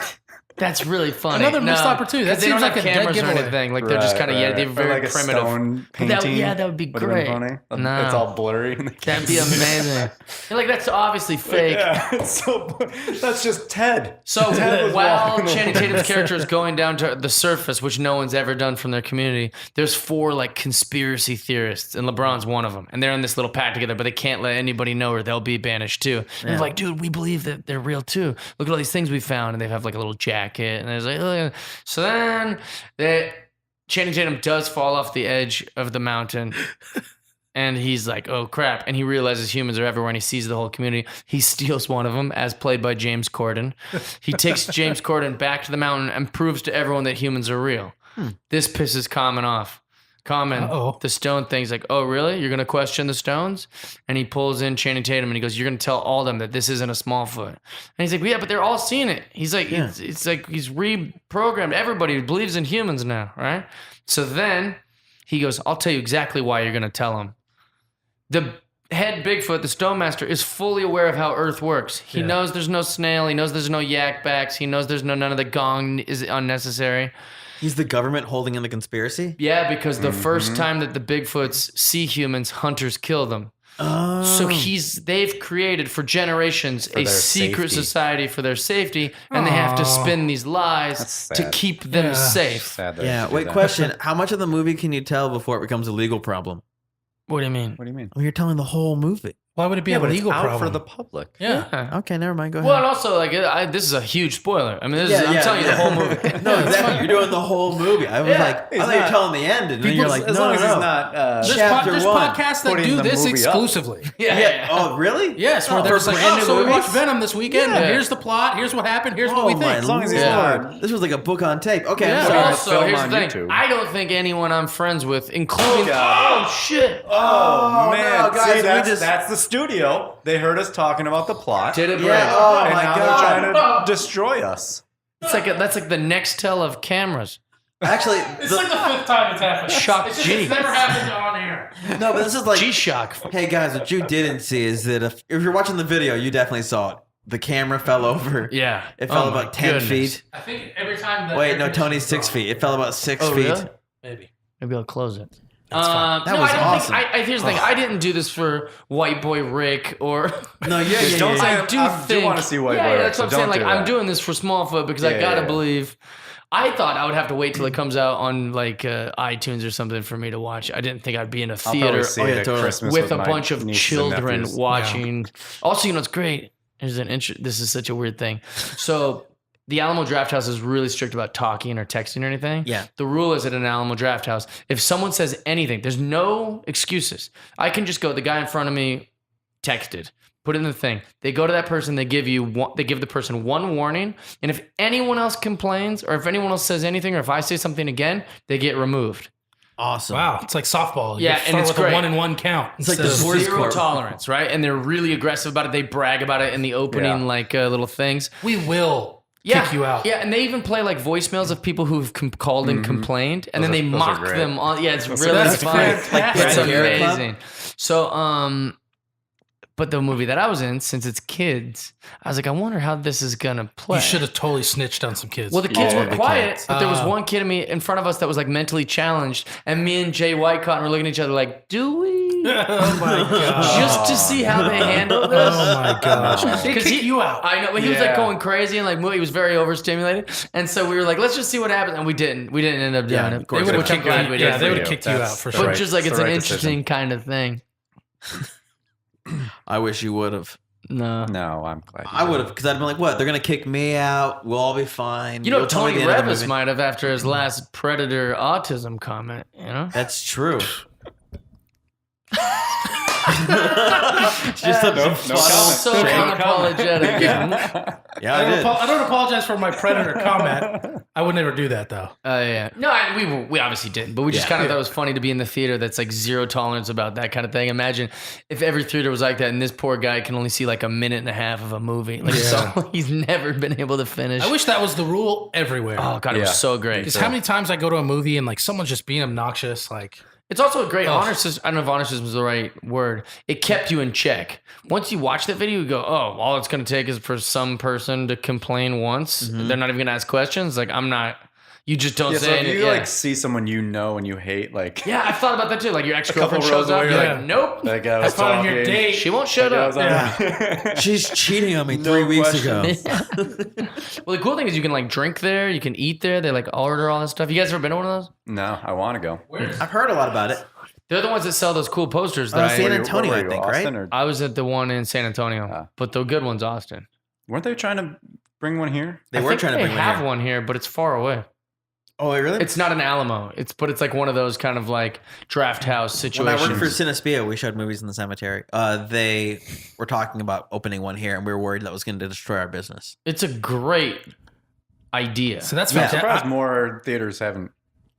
That's really funny. Another missed opportunity. That 'cause they seems don't like have a dead cameras or giveaway. anything. Like they're just kind of they're Or very like a primitive. stone But that- painting. yeah, that would be Would've great. been funny. No. It's all blurry. In the That'd be amazing. You're like, that's obviously fake. Yeah, it's so. That's just Ted. So Ted was while walking Channing away. Tatum's character is going down to the surface, which no one's ever done from their community, there's 4 like conspiracy theorists, and LeBron's one of them. And they're in this little pact together, but they can't let anybody know or they'll be banished too. And they're like, dude, we believe that they're real too. Look at all these things we found. And they have like a little jacket. And there's like, oh. So then Channing Tatum does fall off the edge of the mountain. And he's like, oh, crap. And he realizes humans are everywhere and he sees the whole community. He steals one of them, as played by James Corden. He takes James Corden back to the mountain and proves to everyone that humans are real. This pisses Common off. Common, the stone thing's like, oh, really? You're going to question the stones? And he pulls in Channing Tatum and he goes, you're going to tell all of them that this isn't a Smallfoot. And he's like, well, yeah, but they're all seeing it. He's like, it's like he's reprogrammed. Everybody believes in humans now, right? So then he goes, I'll tell you exactly why you're going to tell them. The head Bigfoot, the Stone Master, is fully aware of how Earth works. He knows there's no snail. He knows there's no yak backs. He knows there's none of the gong is unnecessary. He's the government holding in the conspiracy? Yeah, because the first time that the Bigfoots see humans, hunters kill them. So they've created for generations a their secret safety. society for their safety, and they have to spin these lies That's to sad. keep them safe. Sad that Yeah. they do Wait, that. question. How much of the movie can you tell before it becomes a legal problem? What do you mean? What do you mean? Well, you're telling the whole movie. Why would it be Yeah, a but it's legal out problem? for the public. yeah. Okay, never mind. Go ahead. Well, and also, like, this is a huge spoiler. I mean, I'm telling you the whole movie. No, exactly. You're doing the whole movie. I was Yeah. like, I He's thought you were not- telling the end, and then you're like, as no, long as no, he's no. not. There's, Chapter there's one. podcasts that Putting do the this movie up. exclusively. Yeah. Oh, really? Yes, where Oh, there's for like, brand oh, new so we movies? watched Venom this weekend. Yeah. Here's the plot. Here's what happened. Here's what Oh we my think. As long as he's Lord. not. This was like a book on tape. Okay, Yeah. I'm But sorry. also, film here's on the thing. YouTube. I don't think anyone I'm friends with, including... God. Oh, shit. Oh, man, no, guys, see, we that's the studio. They heard us talking about the plot. Did it Yeah. break? Oh and my now god. they're trying to destroy us. It's like that's like the Nextel of cameras. Actually, It's like the 5th time it's happened. Shock It's G. never happened on air. no, but this is like, G-Shock. hey guys, what you didn't see is that if you're watching the video, you definitely saw it. The camera fell over. Yeah. It fell Oh my about 10 goodness. feet. I think every time that. Wait, no, Tony's 6 feet. It fell about 6 Oh, feet. really? Maybe. Maybe I'll close it. That's fine. That was I don't awesome. Think, here's the thing. I didn't do this for White Boy Rick or... No, yeah, yeah, Don't yeah. say I do want to see White yeah, Boy yeah, Rick, that's so what I'm saying. don't Like, do I'm that. doing this for Smallfoot because I Yeah, gotta yeah. believe... I thought I would have to wait till it comes out on like iTunes or something for me to watch. I didn't think I'd be in a I'll theater probably see Oh, it yeah, at totally. Christmas with a my bunch of nieces and children nephews. watching. Also, you know, it's great. There's an this is such a weird thing. So the Alamo Draft House is really strict about talking or texting or anything. Yeah. The rule is at an Alamo Draft House, if someone says anything, there's no excuses. I can just go, the guy in front of me texted. Put it in the thing. They go to that person. They give the person one warning, and if anyone else complains, or if anyone else says anything, or if I say something again, they get removed. Awesome. Wow, it's like softball. Yeah, You and start it's with great. a 1-and-1 count. It's like instead the of- Force Zero Corp. tolerance, right? And they're really aggressive about it. They brag about it in the opening, Yeah. like little things. We will kick you out. Yeah, and they even play like voicemails of people who've called and complained, and then they those are mock great. them on. Yeah, it's really that's fun. fantastic. It's Brad Garrett Club? amazing. So, but the movie that I was in, since it's kids, I was like, I wonder how this is gonna play. You should have totally snitched on some kids. Well, the kids All were the quiet, kids. but there was one kid in front of us that was like mentally challenged, and me and Jay Whitecotton were looking at each other like, "Do we?" oh my god. Just to see how they handle this. Oh my gosh. They Because kick you out. I know, but he was like Yeah. going crazy and like he was very overstimulated, and so we were like, let's just see what happens, and we didn't. We didn't end up doing Yeah, it. of course. They would have Which I'm kicked glad you. we Yeah, did. they for would have you. kicked you out That's for the sure. But just like It's it's the an right interesting decision. kind of thing. I wish you would have. No. No, I'm glad. I would have, because I'd been like, what? They're going to kick me out. We'll all be fine. You know, You'll tell me Tony the end of the Reavis movie. might have after his last Predator autism comment, you know? That's true. Just a No So unapologetic. Yeah. Yeah, I did. I don't apologize for my Predator comment. I would never do that though. Yeah. No, we obviously didn't, but we just kind of thought it was funny to be in the theater that's like zero tolerance about that kind of thing. Imagine if every theater was like that and this poor guy can only see like a minute and a half of a movie. Like, so he's never been able to finish. I wish that was the rule everywhere. Oh, God, it was so great. Because how many times I go to a movie and like someone's just being obnoxious, like It's also a great honor system. I don't know if honor system is the right word. It kept you in check. Once you watch that video, you go, oh, all it's going to take is for some person to complain once. They're not even going to ask questions. Like, I'm not, you just don't Yeah, say so if anything. you like see someone you know and you hate, like Yeah, I thought about that too. Like, your ex-girlfriend couple shows rows up, away, you're you're like, nope. that guy was have fun on talking. your date. She won't shut up. She's cheating on me 3 weeks ago. Well, the cool thing is you can like drink there, you can eat there. They like order all that stuff. You guys ever been to one of those? No, I want to go. I've heard a lot about it. They're the ones that sell those cool posters that San I. Antonio, Where were I think, Austin, right? or- I was at the one in San Antonio, but the good one's Austin. weren't they trying to bring one here? They I were think trying to they bring have one here. one here, but it's far away. Oh, really? It's not an Alamo. It's like one of those kind of like draft house When situations. I worked for Cinespia, we showed movies in the cemetery. They were talking about opening one here, and we were worried that was going to destroy our business. It's a great idea. So that's I'm fantastic. surprised more theaters haven't.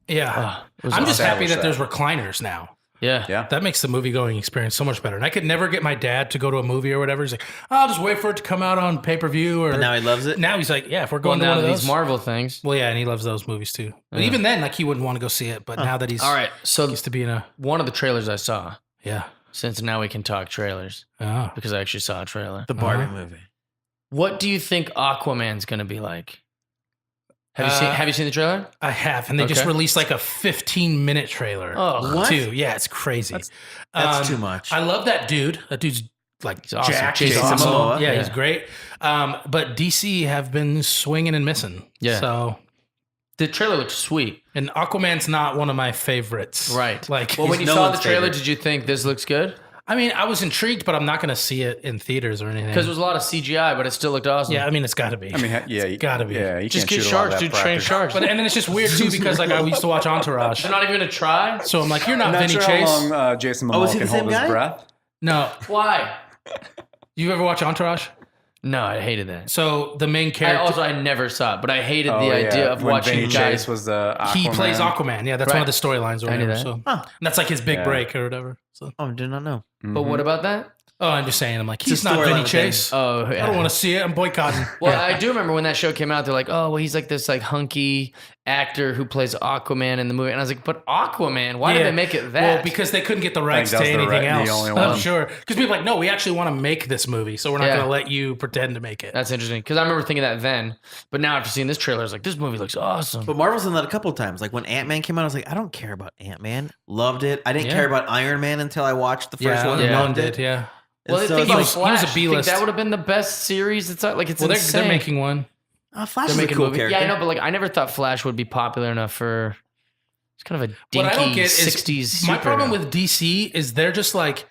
Yeah. It was I'm just happy established that there's that. recliners now. Yeah. Yeah. That makes the movie going experience so much better. And I could never get my dad to go to a movie or whatever. He's like, I'll just wait for it to come out on pay per view. Or But now he loves it. now he's like, yeah, if we're Well, going to now one of these those. Marvel things. Well, yeah, and he loves those movies too. But even then, like he wouldn't want to go see it. But now that he's All right. So used to be in a one of the trailers I saw, yeah. since now we can talk trailers Oh. because I actually saw a trailer. The Barbie movie. What do you think Aquaman's going to be like? Have you seen the trailer? I have, and they just Okay. released like a 15-minute trailer. Oh, What? too. Yeah, it's crazy. That's too much. I love that dude. That dude's like He's awesome. jacked. Jason He's awesome. Momoa. Yeah, Yeah. he's great. But DC have been swinging and missing. Yeah. So, The trailer looks sweet. and Aquaman's not one of my favorites. Right. Like, Well, when you no saw the one's trailer, favorite. did you think this looks good? I mean, I was intrigued, but I'm not going to see it in theaters or anything. Because there was a lot of CGI, but it still looked awesome. yeah, I mean, it's got to be. I mean, yeah, you gotta be. Yeah, you Just can't get shoot a lot sharks, of that dude. Train practical. sharks. But and then it's just weird too because like I used to watch Entourage, They're not even going to try? so I'm like, you're not I'm not Vinny sure Chase. how long Jason Oh, is Momoa he can the same hold his guy? breath. No, Why? you ever watch Entourage? No, I hated that. So the main character, I never saw it, but I hated Oh, the yeah. idea of When watching Vinny guys. Chase was the Aquaman. he plays Aquaman. Yeah, that's one of the storylines or I knew whatever. that. So Huh. and that's like his big Yeah. break or whatever. So Oh, I did not know. But what about that? oh, I'm just saying, I'm like, he's a not storyline Vinny thing. Chase. Oh, I don't want to see it. I'm boycotting. Well, I do remember when that show came out. They're like, "Oh, well, he's like this like hunky actor who plays Aquaman in the movie," and I was like, "But Aquaman? Why did they make it that?" Well, because they couldn't get the rights to that was the anything right- the else. only I'm one. sure. Because people are like, no, we actually want to make this movie, so we're not Yeah. going to let you pretend to make it. That's interesting because I remember thinking that then, but now after seeing this trailer, I was like, "This movie looks awesome." But Marvel's done that a couple of times. Like when Ant-Man came out, I was like, I don't care about Ant-Man. Loved it. I didn't Yeah. care about Iron Man until I watched the first one. yeah, and no one loved did. it. Yeah. Well, I So think it's he like- was he was a Flash. I think B-list. that would have been the best series. It's like it's Well, insane. they're making one. Flash They're is a making cool movie. character. Yeah, I know, but like I never thought Flash would be popular enough for. It's kind of a What I don't dinky get is 60s. my problem superhero. with DC is they're just like,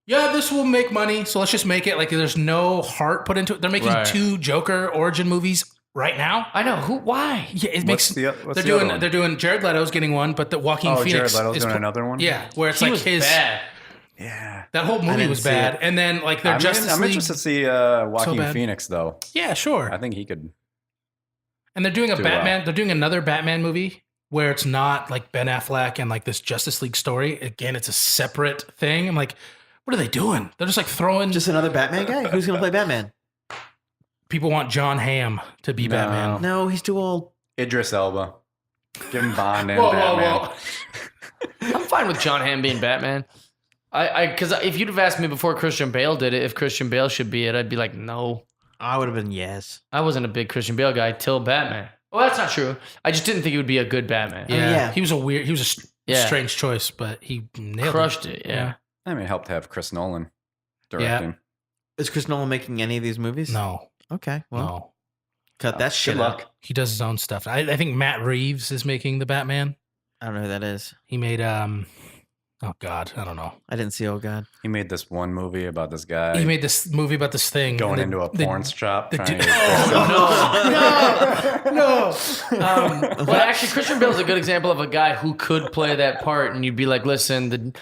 yeah, this will make money, so let's just make it. Like, there's no heart put into it. They're making Right. 2 Joker origin movies right now. I know who. Why? Yeah, it What's makes. the- what's they're the other doing. one? They're doing. Jared Leto's getting one, but the Joaquin Oh, Phoenix Jared Leto's is doing another one? Yeah, where it's He like was his. bad. Yeah. That whole movie didn't was see bad, it. and then like their Justice I'm League. interested to see Joaquin bad. Phoenix though. Yeah, sure. I think he could. And they're doing a Do Batman. well. They're doing another Batman movie where it's not like Ben Affleck and like this Justice League story. Again, it's a separate thing. I'm like, what are they doing? They're just like throwing. Just another Batman guy? Who's going to play Batman? People want John Hamm to be No. Batman. No, he's too old. Idris Elba. Give him Bond and Whoa, whoa, Batman. whoa! I'm fine with John Hamm being Batman. Because if you'd have asked me before Christian Bale did it, if Christian Bale should be it, I'd be like, no. I would have been yes. I wasn't a big Christian Bale guy till Batman. Well, that's not true. I just didn't think he would be a good Batman. Yeah. yeah. He was a weird. He was a Yeah. strange choice, but he nailed Crushed it. Yeah. I mean, it helped to have Chris Nolan directing. Is Chris Nolan making any of these movies? No, Okay. Well, no. cut that shit Good luck. out. He does his own stuff. I think Matt Reeves is making the Batman. I don't know who that is. He made Oh God, I don't know. I didn't see Oh God. He made this one movie about this guy. He made this movie about this thing going and into a porn shop. the trying dude- to no. Well, actually, Christian Bale's a good example of a guy who could play that part, and you'd be like, listen, the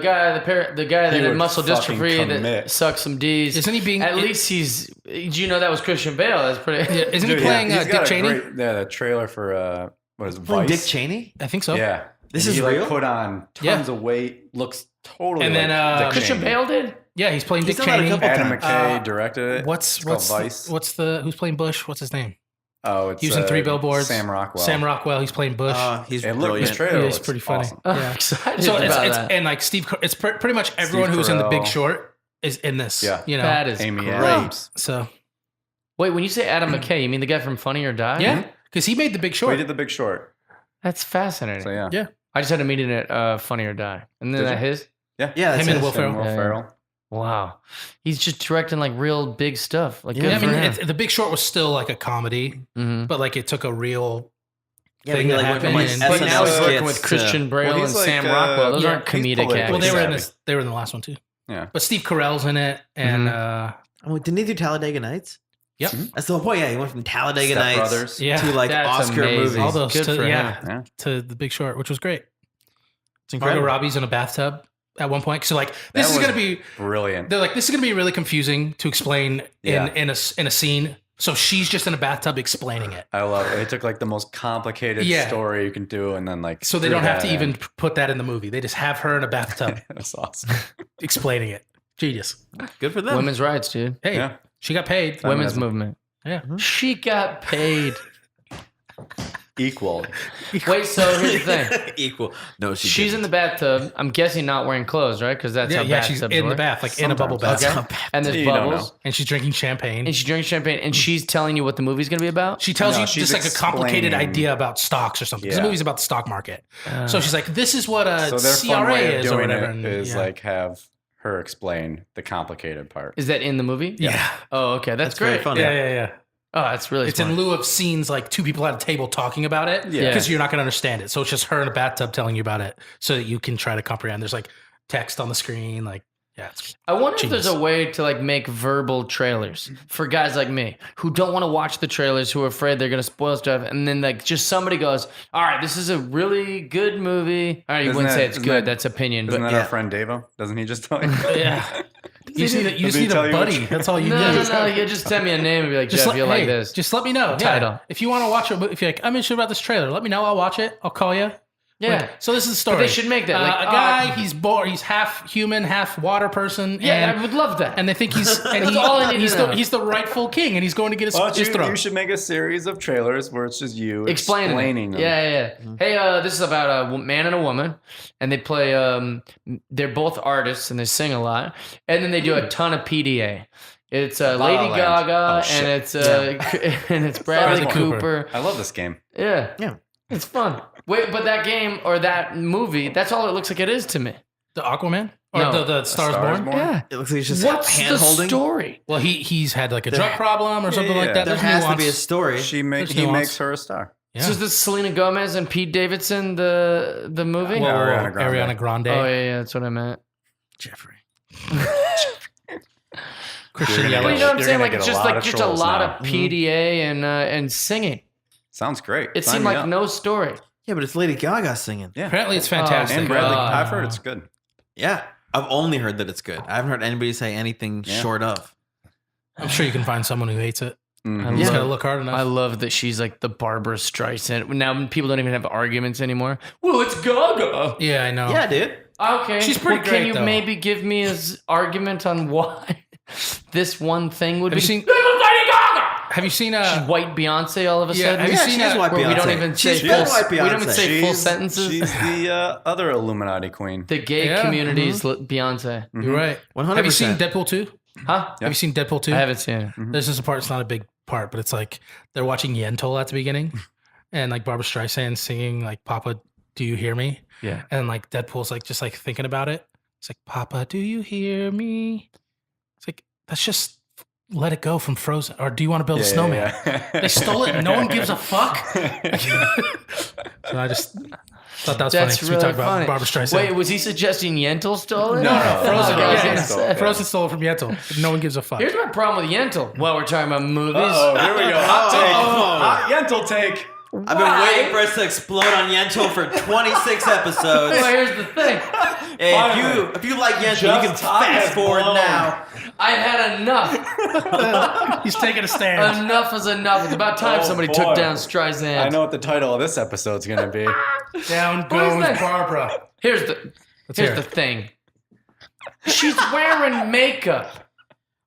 guy that He had would muscle fucking dystrophy that commit. sucks some D's. Isn't he being? At least he's. Did you know that was Christian Bale? That's pretty. Yeah, isn't Dude, he playing he's Dick got a Cheney? great- the trailer for what is it, Playing Vice? Dick Cheney? I think so. Yeah. This And is he real? like put on tons of weight. Looks totally. And then, like Dick Christian Cheney. Bale did. Yeah, he's playing He's Dick done that a Cheney. couple Adam times. McKay directed it. What's called Vice? who's playing Bush? What's his name? Oh, it's He was in Three Billboards. Sam Rockwell. Sam Rockwell. He's playing Bush. He's It looked brilliant. this trailer. Yeah, he's looks pretty funny. awesome. I'm Yeah. excited So about it's that. and like it's pretty much everyone who's in The Big Carell. Short is in this. Yeah. you know. That is Amy great. Adams. So Wait, when you say Adam McKay, you mean the guy from Funny or Die? yeah, because he made The Big We Short. did The Big Short. That's fascinating. So yeah. Yeah. I just had a meeting at Funny or Die, and then Did that you? his. Yeah, that's Him and it. Will Ferrell. Will Yeah, yeah. Ferrell. Wow, he's just directing like real big stuff. Like, Yeah, good Yeah, I for mean, him. The Big Short was still like a comedy, Mhm. but like it took a real Yeah, thing but that he, like, went from, happened. like, But now he's SNL working skits with to- Christian Bale Well, and he's like, Sam Rockwell. Those yeah, aren't he's comedic politically actors. well, they were in savvy. this. They were in the last one too. Yeah. But Steve Carell's in it, and Oh, didn't he do Talladega Nights? yep, That's the whole point. Yeah, he went from Talladega Step Nights Brothers. yeah, to like That's Oscar amazing. movies. all those Good to, for yeah, him. Yeah. to The Big Short, which was great. It's Margot incredible. Robbie's in a bathtub at one point. So like this That is was gonna be. Brilliant. They're like, this is gonna be really confusing to explain Yeah. in a scene. So she's just in a bathtub explaining it. I love it. They took like the most complicated Yeah. story you can do, and then like So they threw don't have that to even in. put that in the movie. They just have her in a bathtub That's awesome. explaining it. Genius. Good for them. Women's rights, dude. Hey, Yeah. she got paid. Women's Feminism. movement. Yeah. She got paid. Equal. Wait, so here's the thing. Equal. No, She's in the bathtub. I'm guessing not wearing clothes, right? Because that's Yeah, how yeah, she's bathtubs in the work. bath, like in a bubble bath. Sometimes. Okay. And there's You don't bubbles. And she's drinking champagne. And she drinks champagne. And she's telling you what the movie's going to be about. She tells No, you she's just like a complicated explaining. idea about stocks or something. Because the Yeah. movie's about the stock market. So she's like, this is what a So their fun CRA way of is or doing whatever. it and- is yeah. like have her explain the complicated part. Is that in the movie? yeah. Oh, okay. That's very great. funny. Yeah. Oh, that's really It's smart. in lieu of scenes like two people at a table talking about it. Yeah. Because you're not going to understand it. So it's just her in a bathtub telling you about it so that you can try to comprehend. There's like text on the screen. Like, yeah. It's, I wonder Genius. if there's a way to like make verbal trailers for guys like me who don't want to watch the trailers, who are afraid they're going to spoil stuff. And then like just somebody goes, all right, this is a really good movie. All right, you Isn't wouldn't that- say it's isn't good. that- That's opinion. Isn't But that yeah. our friend Davo? Doesn't he just tell you? yeah. You just need, Does he a tell you buddy. which- That's all you no, need. no. You just send me a name and be like, Just Jeff, let, you like hey, this. just let me know. Title. Yeah. If you want to watch it, if you're like, I'm interested about this trailer, let me know. I'll watch it. I'll call you. Yeah. Like, so this is the story. But they should make that, like, a guy. He's bored. He's half human, half water person. Yeah, and, I would love that. and they think he's and That's all I need he's to know. he's the rightful king, and he's going to get his, Why don't his you, throne. you should make a series of trailers where it's just you Explaining them. Yeah. Hey, this is about a man and a woman, and they play. They're both artists, and they sing a lot, and then they do a ton of PDA. It's La La Lady Land. Gaga, Oh, shit. and it's and it's Bradley Bradley Cooper. Cooper. I love this game. Yeah, Yeah. it's fun. Wait, but that game or that movie, that's all it looks like it is to me. The Aquaman or No. the Stars Stars Born. Born? Yeah. It looks like it's just What's hand the holding. story? Well, he's had like a There- drug problem or something yeah. like that. There There's has to nuance. be a story. He There's makes nuance. her a star. Yeah. So is this Selena Gomez and Pete Davidson the movie? Whoa, Ariana Grande. Ariana Grande. Oh yeah, that's what I meant. Jeffrey. Christian You're But gonna you Yelich. know what I'm You're saying? gonna Like get it's a just lot like of just a trolls lot now. of PDA and singing. Sounds great. It Sign seemed me like up. no story. Yeah, but it's Lady Gaga singing. Yeah. Apparently, it's fantastic. And Bradley. God. I've heard it's good. Yeah. I've only heard that it's good. I haven't heard anybody say anything Yeah. short of. I'm sure you can find someone who hates it. Mhm. You just Yeah. gotta look hard enough. I love that she's like the Barbara Streisand. Now people don't even have arguments anymore. Well, it's Gaga. yeah, I know. Yeah, dude. Okay, She's pretty well, great, Can you though. maybe give me his argument on why this one thing would Have be? you seen- This is Lady Gaga. Have you seen She's white Beyonce all of a Yeah, sudden. have you Yeah, seen she's that white where we don't Beyonce. even say She's full. been white We don't even Beyonce. say full sentences. She's the other Illuminati queen. The gay Yeah, community's Beyonce. You're right. 100%. Have you seen Deadpool 2? Huh? Have you seen Deadpool 2? I haven't seen it. There's this part. It's not a big part, but it's like they're watching Yentl at the beginning, and like Barbara Streisand singing like "Papa, do you hear me?" Yeah. and like Deadpool's like just like thinking about it. It's like, "Papa, do you hear me?" It's like that's just Let It Go from Frozen? Or Do You Want to Build a Snowman? They stole it and no one gives a fuck? So I just thought that was funny. Really we talked about Barbara Streisand. Wait, was he suggesting Yentl stole it? No, Frozen. Frozen Frozen stole it from Yentl. No one gives a fuck. Here's my problem with Yentl. Well, we're talking about movies. Here we go. Hot Yentl take. I've been waiting for us to explode on Yentl for 26 episodes. Well, here's the thing. If you like Yentl, you can fast forward now. I've had enough. He's taking a stand. Enough is enough. It's about time somebody took down Streisand. I know what the title of this episode's going to be. Down goes Barbara. Here's the thing. She's wearing makeup.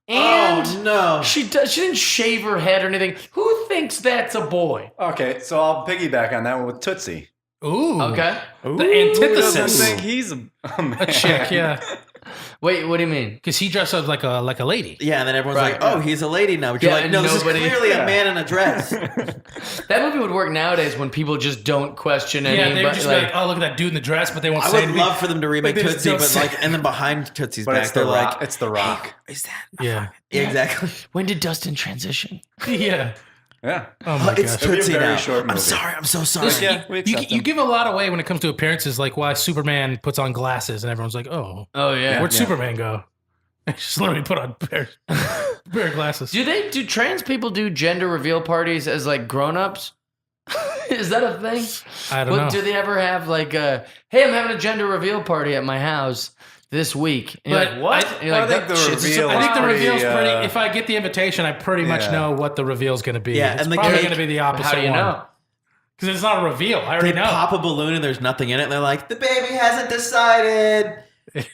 And no. She didn't shave her head or anything. Who thinks that's a boy? Okay, so I'll piggyback on that one with Tootsie. Ooh. Okay. The antithesis. I think he's a man. A chick, yeah. Wait, what do you mean? Because he dressed up like a lady. Yeah, and then everyone's like, "Oh, he's a lady now." But you're like, "No, this is clearly a man in a dress." That movie would work nowadays when people just don't question any. Yeah, they would just be like, "Oh, look at that dude in the dress," but they won't say anything. I would love for them to remake Tootsie, but like, and then behind Tootsie's back, they're like, "It's The Rock." Is that? Yeah, exactly. When did Dustin transition? Yeah. Yeah. Oh my it's gosh. Tootsie now. Short movie. I'm sorry. I'm so sorry. You give a lot away when it comes to appearances, like why Superman puts on glasses and everyone's like, "Oh, yeah. Where'd Superman go?" Just literally put on pair of glasses. Do trans people do gender reveal parties as like grown-ups? Is that a thing? I don't know. Do they ever have like hey, I'm having a gender reveal party at my house this week? And you're like, what? And you're like, I think the reveal. I think the reveal's pretty. If I get the invitation, I pretty much know what the reveal's going to be. Yeah, it's and the probably cake- going to be the opposite. How do you one. know? Because it's not a reveal. I already They know. pop a balloon and there's nothing in it, and they're like, "The baby hasn't decided."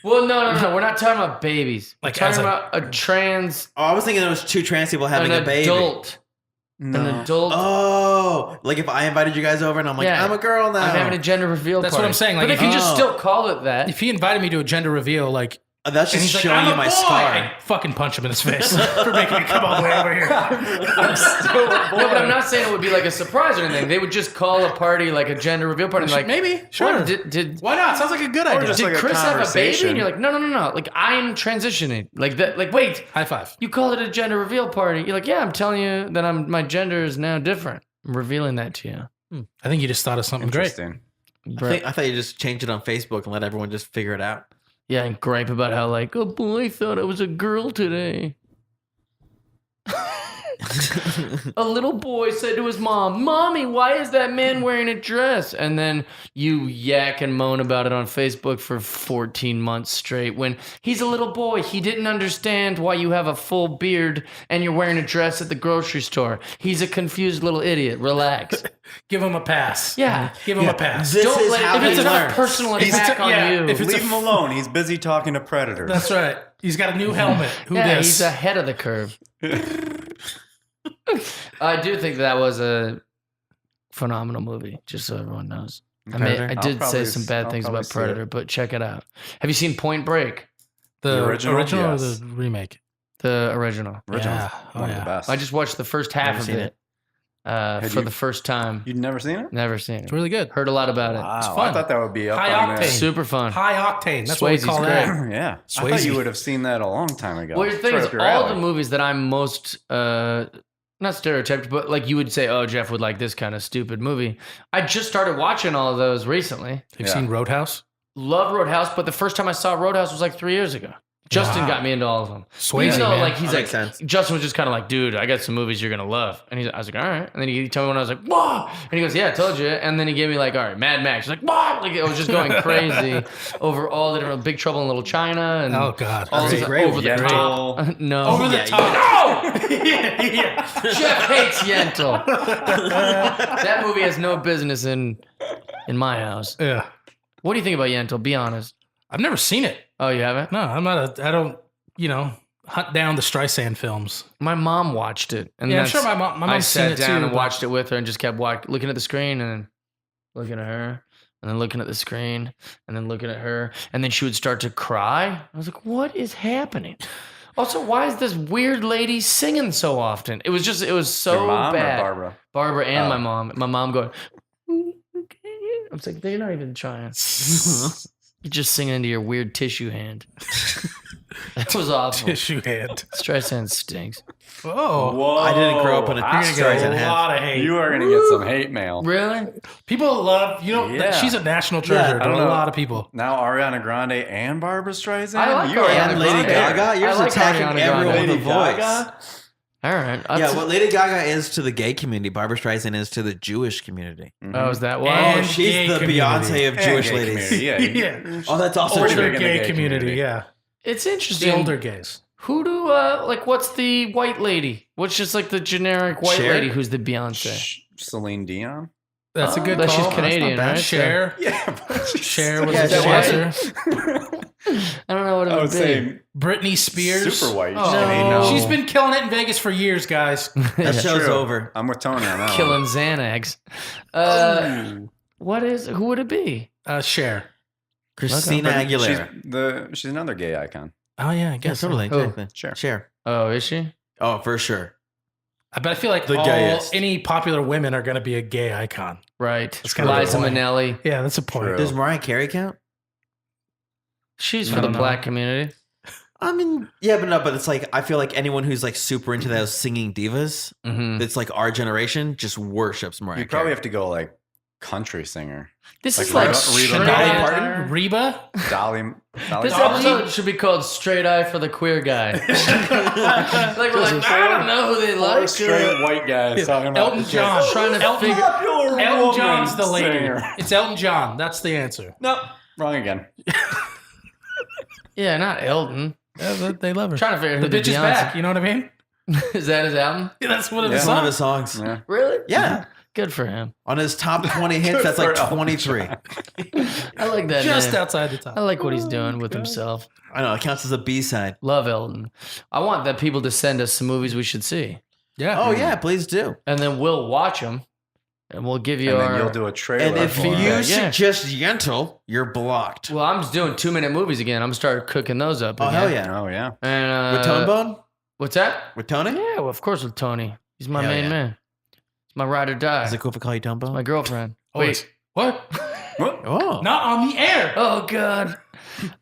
Well, no. We're not talking about babies. We're Like, talking as a- about a trans, Oh, I was thinking there was two trans people having an a baby. adult. No. An adult. Oh, like if I invited you guys over and I'm like, Yeah. I'm a girl now. I'm having a gender reveal That's party. what I'm saying, like, but if if you you- just still call it that. If he invited me to a gender reveal, like, That's and just he's like, showing "I'm you a my boy," scar. I fucking punch him in his face for making me come all the way over here. No, but I'm not saying it would be like a surprise or anything. They would just call a party like a gender reveal party. And like, Maybe, sure. what, did Why not? Sounds like a good idea. just did like a Chris have a baby? conversation. And you're like, no. Like, I'm transitioning. Like that. Like, wait, High five. you call it a gender reveal party. You're like, yeah, I'm telling you that my gender is now different. I'm revealing that to you. I think you just thought of something great. Interesting. I thought you just changed it on Facebook and let everyone just figure it out. Yeah, and gripe about how like, oh boy, thought I was a girl today. A little boy said to his mom, "Mommy, why is that man wearing a dress?" And then you yak and moan about it on Facebook for 14 months straight when he's a little boy. He didn't understand why you have a full beard and you're wearing a dress at the grocery store. He's a confused little idiot. Relax. Give him a pass. Yeah. Give him a pass. This Don't is let how if he it's a learns. personal attack on you. if it's Leave him alone. He's busy talking to predators. That's right. He's got a new helmet. Who yeah, dis? he's ahead of the curve. I do think that was a phenomenal movie, just so everyone knows. I did say some bad things about Predator, but check it out. Have you seen Point Break? The original Yes. or the remake? The original. Original's Yeah. Oh, one of yeah. the best. I just watched the first half Never of seen it for the first time. You'd never seen it? Never seen it. It's really good. Heard a lot about it. Wow, It's I fun. thought that would be up High on octane. there. Super fun. High octane. That's what we Swayze's call that. Yeah, I Swayze. thought you would have seen that a long time ago. Well, the thing It's right is, up your all alley. the movies that I'm most not stereotyped, but like you would say, oh, Jeff would like this kind of stupid movie. I just started watching all of those recently. You've seen Roadhouse? Love Roadhouse, but the first time I saw Roadhouse was like 3 years ago. Justin got me into all of them. Swayze, Even though, man. like, he's That like, makes sense. Justin was just kind of like, dude, I got some movies you're gonna love, and I was like, all right. And then he told me when I was like, whoa, and he goes, yeah, I told you. And then he gave me like, all right, Mad Max. He's like, whoa, like I was just going crazy over all the different Big Trouble in Little China and Oh, God. all these great over the Yentl. top. No, Over the Yeah, top. No, Jeff hates Yentl. That movie has no business in my house. Yeah. What do you think about Yentl? Be honest. I've never seen it. Oh, you haven't? No, I don't, hunt down the Streisand films. My mom watched it, and Yeah, I'm that's- sure my mom's I seen sat it down too, and but- watched it with her, and just kept looking at the screen, and then looking at her, and then looking at the screen, and then looking at her, and then she would start to cry. I was like, "What is happening?" Also, why is this weird lady singing so often? It was so Your mom bad. or Barbara? Barbara and Oh. my mom. My mom going, okay. I was like, they're not even trying. You're just singing into your weird tissue hand. That was awful. Tissue hand. Streisand stinks. Oh, Whoa. I didn't grow up in a You're gonna Streisand get a hat. lot of hate. You are gonna get some hate mail. Really? People love Yeah. She's a national treasure I to don't a know. lot of people. Now Ariana Grande and Barbara Streisand. I like you are Ariana And Lady Grande. Gaga. You're I just like attacking Ariana everyone Grande. with a Lady voice. Gaga? All right. Yeah, what Lady Gaga is to the gay community, Barbara Streisand is to the Jewish community. Oh, is that why? And She's gay the community. Beyonce of And Jewish gay ladies. community, Yeah. Yeah. Oh, that's also Older true. Older in the gay gay community, community. yeah. It's The interesting. older gays. Who do what's the white lady? What's just like the generic white Cher? lady who's the Beyonce? Celine Dion. That's a good But call. she's Canadian, That's not bad. right? Cher. Yeah, Cher was Yeah, a is that dancer. I don't know what it I would would be. say Britney Spears. super white. Oh, No. She's been killing it in Vegas for years, guys. That show's True. over. I'm with Tony on that Killing Xanax. Who would it be? Cher. Christina one. Aguilera. She's another gay icon. Oh, yeah, I Yeah, guess so. totally. Who? Exactly. Sure. Cher. Oh, is she? Oh, for sure. But I feel like The gayest. any popular women are going to be a gay icon. Right. kind of the Liza point. Minnelli. Yeah, that's a point. True. Does Mariah Carey count? She's I for the don't know. black community. I mean, yeah, but it's like I feel like anyone who's like super into those singing divas, Mm-hmm. that's like our generation, just worships Mariah You Carey. probably have to go like country singer. This Like is like Reba- straight Reba Dolly eye. Parton? Reba? Dolly. This Dolly? episode should be called "Straight Eye for the Queer Guy." Like we're like, I don't know who they like. Straight white guys talking about Elton John. Trying to Elton, figure. Elton John's the lady. Singer. It's Elton John. That's the answer. Nope. Wrong again. Yeah, not Elton. Yeah, they love her. Trying to figure The who the bitch is Beyonce. back. You know what I mean? Is that his album? Yeah, that's one of Yeah. the It's one of songs. his songs. Yeah. Really? Yeah. Good for him. On his top 20 hits, that's for like Elton 23. I like that. Just name. outside the top. I like what he's doing with himself. I know, it counts as a B-side. Love Elton. I want that people to send us some movies we should see, Yeah. Oh, yeah, please do. and then we'll watch them, and we'll give you And our. then you'll do a trailer. And if for you it. Yeah. suggest Yentl, you're blocked. Well, I'm just doing 2-minute movies again. I'm gonna start cooking those up. Oh, again. hell yeah. Oh yeah. And With Tone Bone? What's that? With Tony? Yeah, well, of course with Tony. He's my Hell main yeah. man. He's my ride or die. Is it cool if I call you Tone Bone? My girlfriend. Wait. What? What? Oh. Not on the air. Oh God.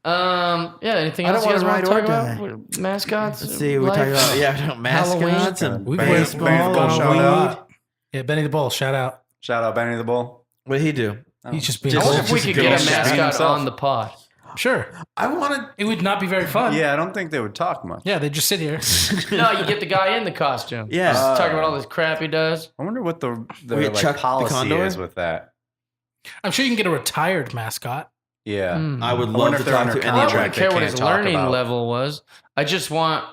Yeah. Anything I else don't you guys wanna want to ride talk or about? die. What- Mascots. Let's see, we life? talking about mascots Halloween. and We've baseball gone shout over a out. lot. Yeah, Benny the Bull. Shout out. Shout out Benny the Bull. What did he do? He's just being. I Just- wonder if we just could a get a good mascot himself. on the pod. Sure. I wanted. It would not be very fun. Yeah, I don't think they would talk much. Yeah, they just sit here. No, you get the guy in the costume. Yeah. Just talking about all this crap he does. I wonder what the We get like, Chuck the policy Condor? is with that. I'm sure you can get a retired mascot. Yeah. Hmm. I would I love wonder to if they're talk under to I any wouldn't contract. care they what can't his talk learning about. level was. I just want,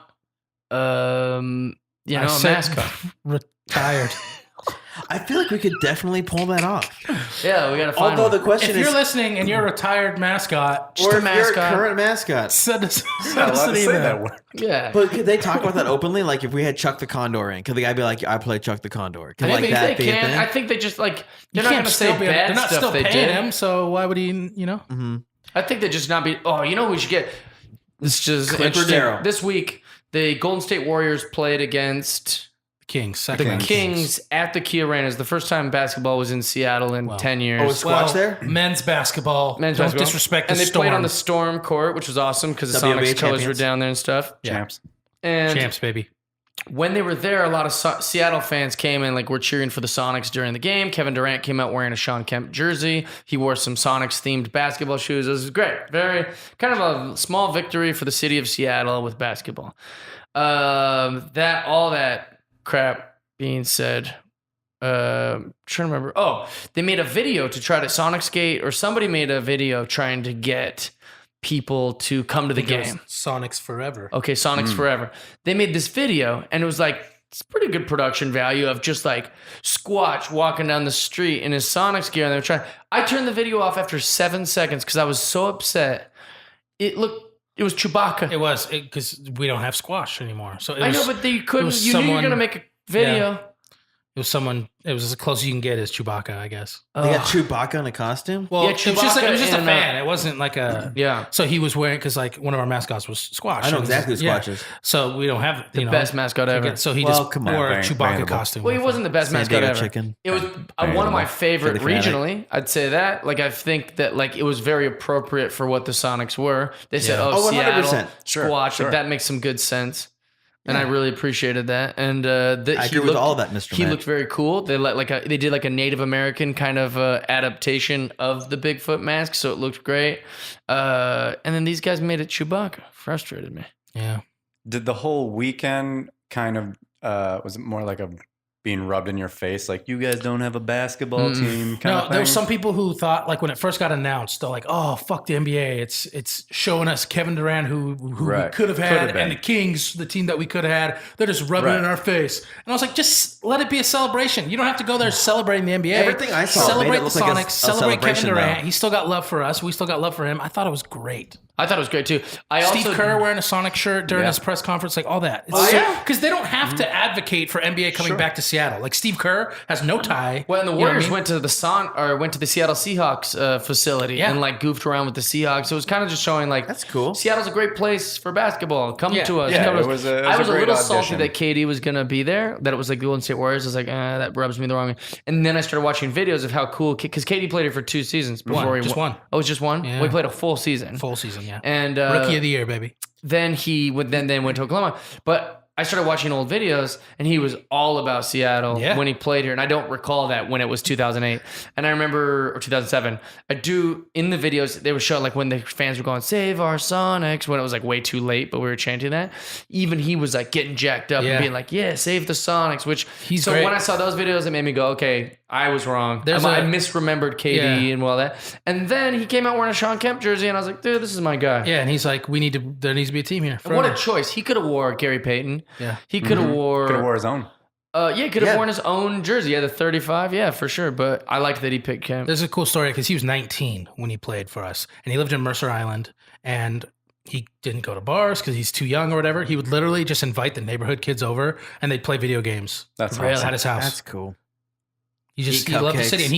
you I know, a said mascot. Retired. I feel like we could definitely pull that off. Yeah, we gotta find Although one. the question If is, you're listening and you're a retired mascot, Just or a if you're a mascot. current mascot. send us, Not send us allowed an to say that email. word. Yeah. But could they talk about that openly? Like if we had Chuck the Condor in, could the guy be like, "I play Chuck the Condor"? Could Maybe like that they be a can. thing? I think they just like You they're not can't gonna say still be- bad They're not stuff still they paying did. him, so why would he? You know. Mm-hmm. I think they just not be. Oh, you know who we should get? This is just Clipper interesting. Darryl. This week, the Golden State Warriors played against Kings. Second the round Kings at the Key Arena. It's the first time basketball was in Seattle in Wow. 10 years. Oh, it's Squatch there? Men's basketball. Men's Don't basketball. disrespect the and they Storm. played on the Storm court, which was awesome because the WNBA Sonics colors were champions. down there and stuff. Yeah. Champs. And Champs, baby. when they were there, a lot of Seattle fans came in, like were cheering for the Sonics during the game. Kevin Durant came out wearing a Sean Kemp jersey. He wore some Sonics themed basketball shoes. It was great. Very kind of a small victory for the city of Seattle with basketball. That all that crap being said, trying to remember. Oh, they made a video to try to Sonicsgate, or somebody made a video trying to get people to come to the It goes game. Sonics forever. Okay, Sonics Forever. They made this video, and it was like, it's pretty good production value of just like Squatch walking down the street in his Sonics gear, and they were trying. I turned the video off after 7 seconds because I was so upset. It was Chewbacca. It was because we don't have squash anymore. So it was, I know, but they couldn't. was You knew you were someone- gonna make a video. it was someone. It was as close as you can get as Chewbacca, I guess. They got Chewbacca in a costume. Well, Yeah, it was just a Chewbacca and, fan. It wasn't like a. Yeah, So he was wearing because like one of our mascots was Squash. I know And- exactly who yeah. Squatch is. So we don't have the best mascot ever. So he Well, just come on, wore a Brand- Chewbacca brandable. costume. Well, he with wasn't the best San mascot Diego ever. chicken. It was one of my favorite Philly fanatic. regionally. I'd say that. Like I think that like it was very appropriate for what the Sonics were. They said, Yeah. "Oh, Oh, Seattle, 100%. Sure, Squatch." sure. Like, that makes some good sense. And I really appreciated that. And I agree with all of that, Mr. He Matt. looked very cool. They did like a Native American kind of adaptation of the Bigfoot mask, so it looked great. And then these guys made it Chewbacca. Frustrated me. Yeah. Did the whole weekend kind of was it more like a being rubbed in your face, like you guys don't have a basketball team? No, there were some people who thought, like when it first got announced, they're like, "Oh, fuck the NBA! It's showing us Kevin Durant, who we could have had, and the Kings, the team that we could have had. They're just rubbing it in our face." And I was like, "Just let it be a celebration. You don't have to go there celebrating the NBA. Everything I saw celebrate made it the look like Sonics, a celebrate Kevin celebration, Durant. though. He still got love for us. We still got love for him. I thought it was great." I thought it was great too. Steve Kerr wearing a Sonic shirt during his press conference, like all that. Because they don't have to advocate for NBA coming back to Seattle. Like Steve Kerr has no tie. Well, and the Warriors went to the Seattle Seahawks facility and like goofed around with the Seahawks. So it was kind of just showing like that's cool. Seattle's a great place for basketball. Come to us. Yeah, Come to it was us. I was a great little salty audition. that KD was gonna be there. That it was like the Golden State Warriors. I was like, that rubs me the wrong way. And then I started watching videos of how cool because KD played it for 2 seasons before he won. Oh, it was just one. Yeah. Well, he played a full season. Full season, yeah. And Rookie of the year, baby. then he went to Oklahoma. But I started watching old videos, and he was all about Seattle when he played here. And I don't recall that when it was 2008. And I remember, or 2007, in the videos, they were showing like when the fans were going, "Save our Sonics," when it was like way too late, but we were chanting that. Even he was like getting jacked up and being like, "Yeah, save the Sonics," which He's so great. when I saw those videos, it made me go, okay, I was wrong. I misremembered KD and all that. And then he came out wearing a Sean Kemp jersey, and I was like, dude, this is my guy. Yeah, and he's like, there needs to be a team here. And what a choice. He could have wore Gary Payton. Yeah. He could have wore his own. he could have worn his own jersey. Yeah, the 35. Yeah, for sure. But I like that he picked Kemp. There's a cool story because he was 19 when he played for us, and he lived in Mercer Island, and he didn't go to bars because he's too young or whatever. He would literally just invite the neighborhood kids over, and they'd play video games. That's at his house. That's cool. He loved the city, and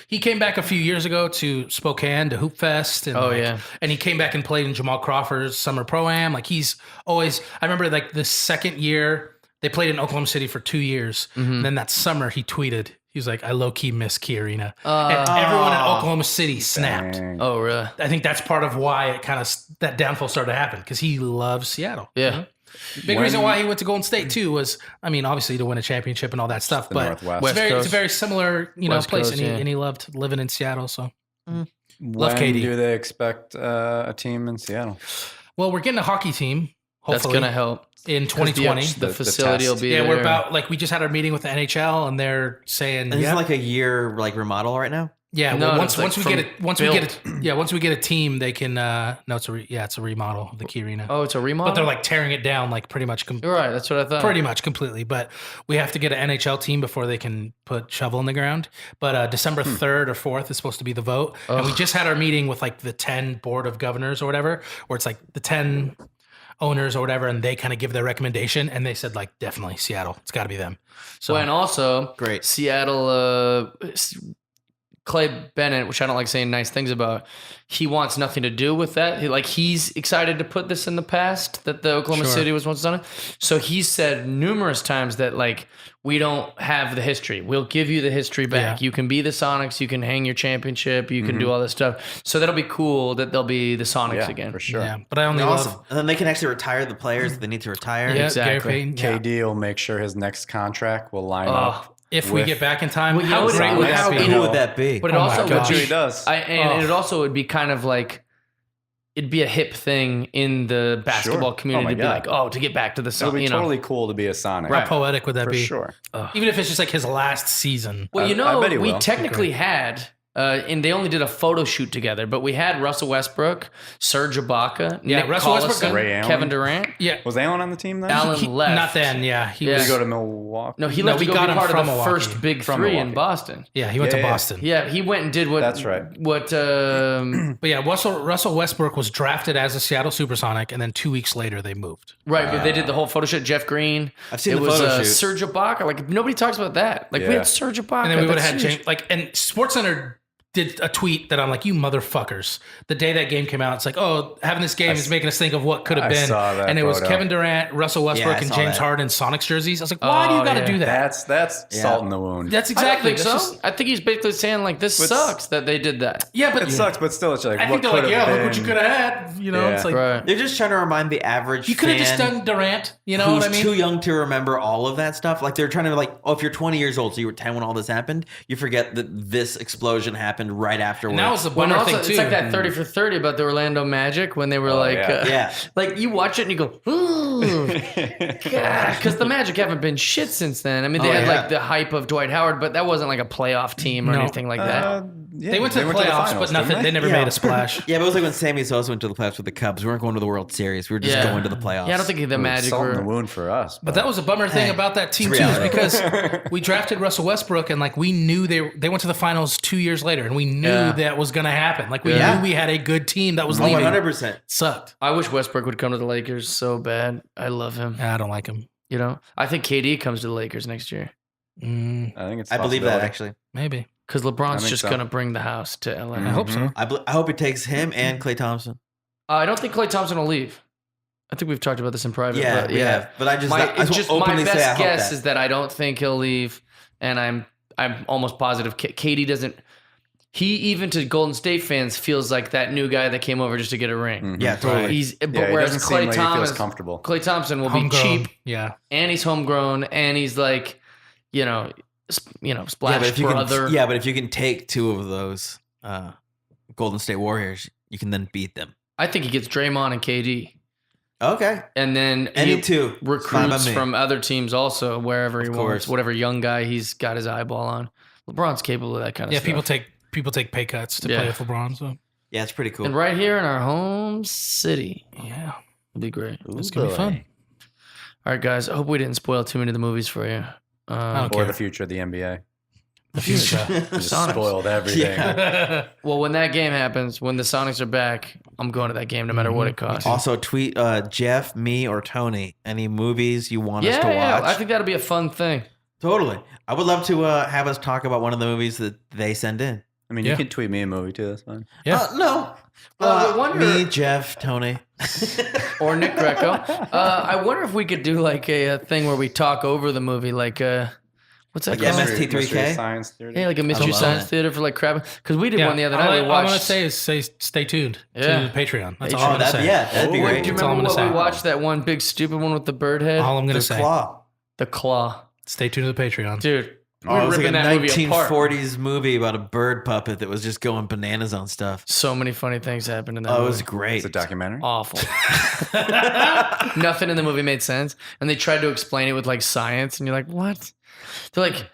he came back a few years ago to Spokane to Hoop Fest, and and he came back and played in Jamal Crawford's Summer Pro-Am. Like he's always. I remember like the second year they played in Oklahoma City for 2 years, and then that summer he tweeted. He was like, "I low key miss Key Arena," and everyone in Oklahoma City snapped. Dang. Oh, really? I think that's part of why it kind of that downfall started to happen because he loves Seattle. Yeah. You know? Big reason why he went to Golden State too was, I mean, obviously to win a championship and all that stuff, but Northwest. it's a very similar, West place, Coast, and he loved living in Seattle. So love When KD. do they expect a team in Seattle? Well, we're getting a hockey team. That's Hopefully, going to help. in 2020. The facility will be Yeah, there. we're about like we just had our meeting with the NHL, and they're saying, And it's like a year like remodel right now. yeah. No, Well, it's once like we get a team, they can. No, it's a remodel of the Key Arena. Oh, it's a remodel? But they're like tearing it down, like pretty much. You're right. That's what I thought. Pretty much completely, but we have to get an NHL team before they can put shovel in the ground. But December 3rd or 4th is supposed to be the vote. And we just had our meeting with like the 10 board of governors or whatever, where it's like the 10 owners or whatever, and they kind of give their recommendation. And they said like, definitely Seattle. It's got to be them. So Well, and also, Great. Seattle, Clay Bennett, which I don't like saying nice things about, he wants nothing to do with that. He's excited to put this in the past that the Oklahoma City was once done. So he said numerous times that like, we don't have the history. We'll give you the history back. Yeah. You can be the Sonics. You can hang your championship. You can do all this stuff. So that'll be cool that they'll be the Sonics again. for sure. yeah, but I only Awesome. love And then they can actually retire the players that they need to retire. yeah, Exactly. Gary Payton. Yeah. KD will make sure his next contract will line up. If we with- get back in time, Well, how you know, great would How that be? cool would that be? But it Oh my also would gosh. be, He does. it also would be kind of like, it'd be a hip thing in the basketball community my to be God. like, to get back to the It'll sun. be totally cool to be a Sonic. How poetic would that For be? sure. Even if it's just like his last season. Well, I bet he we will. technically had, and they only did a photo shoot together, but we had Russell Westbrook, Serge Ibaka, Nick Russell Westbrook, Collison, Ray Allen. Kevin Durant. Yeah. Was Allen on the team then? Allen left. Not then, yeah. He Yeah. Did was he go to Milwaukee? No, he No, left we to go got be him part of from the Milwaukee. first big From three in Milwaukee. Boston. Yeah, he went to Yeah. Boston. Yeah, he went and did what. That's right. What? But yeah, Russell Westbrook was drafted as a Seattle Supersonic, and then 2 weeks later they moved. Right, but they did the whole photo shoot. Jeff Green. I've seen it the was photo shoot. Serge Ibaka. Like nobody talks about that. Like we Yeah. had Serge Ibaka. And then we would have That's had huge. James, and SportsCenter did a tweet that I'm like, you motherfuckers. The day that game came out, it's like, oh, having this game is making us think of what could have been. saw that and it was photo. Kevin Durant, Russell Westbrook, I and saw James that. Harden Sonics jerseys. I was like, why do you got to do that? That's salt in the wound. That's I exactly don't think so. I think he's basically saying like this sucks that they did that. Yeah, but it sucks, but still, it's like, I what think they're could like, have yeah, been? look what you could have had. You know, Yeah. it's like, Right. They're just trying to remind the average you could have fan just done Durant. You know who's what I mean? too young to remember all of that stuff. Like they're trying to like, oh, if you're 20 years old, so you were 10 when all this happened, you forget that this explosion happened right afterwards. And that was the When bummer also, thing too. it's like that 30 for 30 about the Orlando Magic when they were yeah. like you watch it and you go, ooh, because the Magic haven't been shit since then. I mean, they had like the hype of Dwight Howard, but that wasn't like a playoff team or No. anything like that. They went to the playoffs, but nothing. They never Yeah. made a splash. Yeah, but it was like when Sammy Sosa went to the playoffs with the Cubs. We weren't going to the World Series. We were just going to the playoffs. Yeah, I don't think the Magic Salt in the were. wound for us. But that was a bummer thing about that team too, is because we drafted Russell Westbrook and like we knew they went to the finals 2 years later, and we knew that was going to happen. Like we knew we had a good team that was leaving. 100%. Sucked. I wish Westbrook would come to the Lakers so bad. I love him. I don't like him. You know, I think KD comes to the Lakers next year I think it's. I believe that possibility. actually. Maybe. because LeBron's think just so. gonna bring the house to LA. I hope so. I hope it takes him and Klay Thompson. I don't think Klay Thompson will leave. I think we've talked about this in private. Yeah, but we have. But I just, my, I it's just my openly best say I hope guess that. is that I don't think he'll leave, and I'm almost positive KD doesn't. He even to Golden State fans feels like that new guy that came over just to get a ring. Yeah, totally. He's but Yeah, he whereas doesn't seem Klay like he Thomas, feels comfortable. Klay Thompson will Homegrown. be cheap, Yeah. and he's homegrown, and he's like, splash but if you brother. can, but if you can take two of those Golden State Warriors, you can then beat them. I think he gets Draymond and KD, Okay, and then any he two Fine by recruits me. from other teams also wherever he Of wants, course. whatever young guy he's got his eyeball on. LeBron's capable of that kind of Yeah, stuff. people take pay cuts to Yeah. play with LeBron. So Yeah, it's pretty cool. And right here in our home city, yeah, it'd be great. it's gonna be fun. All right, guys. I hope we didn't spoil too many of the movies for you. I don't Or care. the future of the NBA. The future. Just Sonics. spoiled everything. Yeah. Well, when that game happens, when the Sonics are back, I'm going to that game no matter what it costs. Also, tweet Jeff, me, or Tony any movies you want us to watch. Yeah, I think that'll be a fun thing. Totally. I would love to have us talk about one of the movies that they send in. I mean, Yeah. you can tweet me a movie too. That's fine. Yeah. No. Well, I wonder- Me, Jeff, Tony. Or Nick Greco. I wonder if we could do like a thing where we talk over the movie, like what's that Like called? MST3K? Mystery Science Theater. Yeah, like a mystery love science that. theater for like crab. Because we did one the other night. All We I'm watched. gonna say is stay tuned Yeah. to Patreon. That's Patreon. all I'm gonna say. that'd be Oh. great. Do you That's all I'm remember gonna what we say. watched? That one big stupid one with the bird head? All I'm gonna The say. Claw. The Claw. Stay tuned to the Patreon. Dude, we Oh, were it was like ripping a that movie apart. 1940s movie about a bird puppet that was just going bananas on stuff. So many funny things happened in that Oh, it movie. was great. It's a documentary. Awful. Nothing in the movie made sense. And they tried to explain it with like science. And you're like, what? They're like,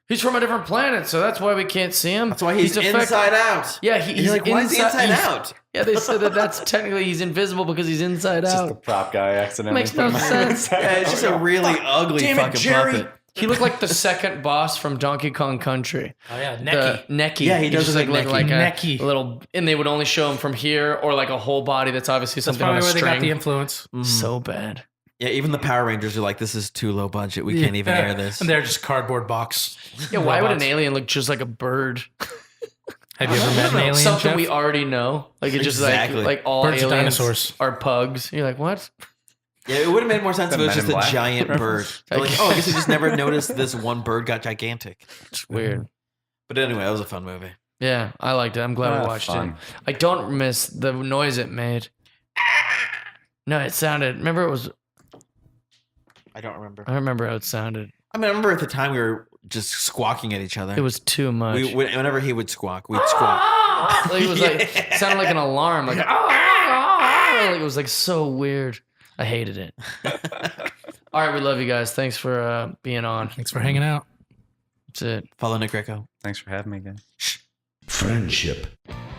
he's from a different planet. So that's why we can't see him. That's why he's affect- inside out. Yeah, And he's you're like, why is he inside he's- out? Yeah, they said that's technically he's invisible because he's inside It's just the out. prop guy accidentally. Makes put no him on sense. inside Yeah, it's just a really ugly Damn it, fucking Jerry. puppet. He looked like the second boss from Donkey Kong Country. Oh yeah, The Necky. Yeah, he does just look look like like Necky. a little, and they would only show him from here or like a whole body that's obviously That's something on probably a where they got the string. influence. So bad. Yeah, even the Power Rangers are like, this is too low budget. We can't even air this. And they're just cardboard box. Yeah, why would an robots. alien look just like a bird? Have you ever met an alien? Something Jeff? we already know. Like it just Exactly. like all Birds are aliens dinosaurs. are pugs. You're like, what? Yeah, it would have made more sense if The it was Men just in a Black giant bird. They're like, oh, I guess I just never noticed this one bird got gigantic. It's weird. But anyway, that was a fun movie. Yeah, I liked it. I'm glad we watched fun. it. I don't miss the noise it made. No, it sounded. Remember, it was. I don't remember. I remember how it sounded. I mean, I remember at the time we were just squawking at each other. It was too much. Whenever he would squawk, we'd squawk. Like, it was like it sounded like an alarm. Like, like it was like so weird. I hated it. All right, we love you guys. Thanks for being on. Thanks for hanging out. That's it. Follow Nick Greco. Thanks for having me, guys. Friendship.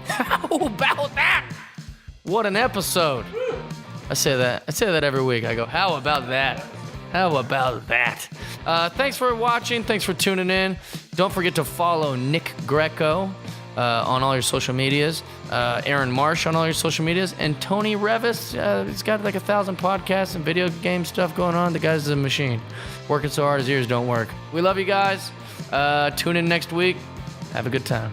How about that? What an episode. I say that every week. I go, how about that? How about that? Thanks for watching. Thanks for tuning in. Don't forget to follow Nick Greco on all your social medias. Aaron Marsh on all your social medias. And Tony Reavis. He's got like 1,000 podcasts and video game stuff going on. The guy's a machine. Working so hard his ears don't work. We love you guys. Tune in next week. Have a good time.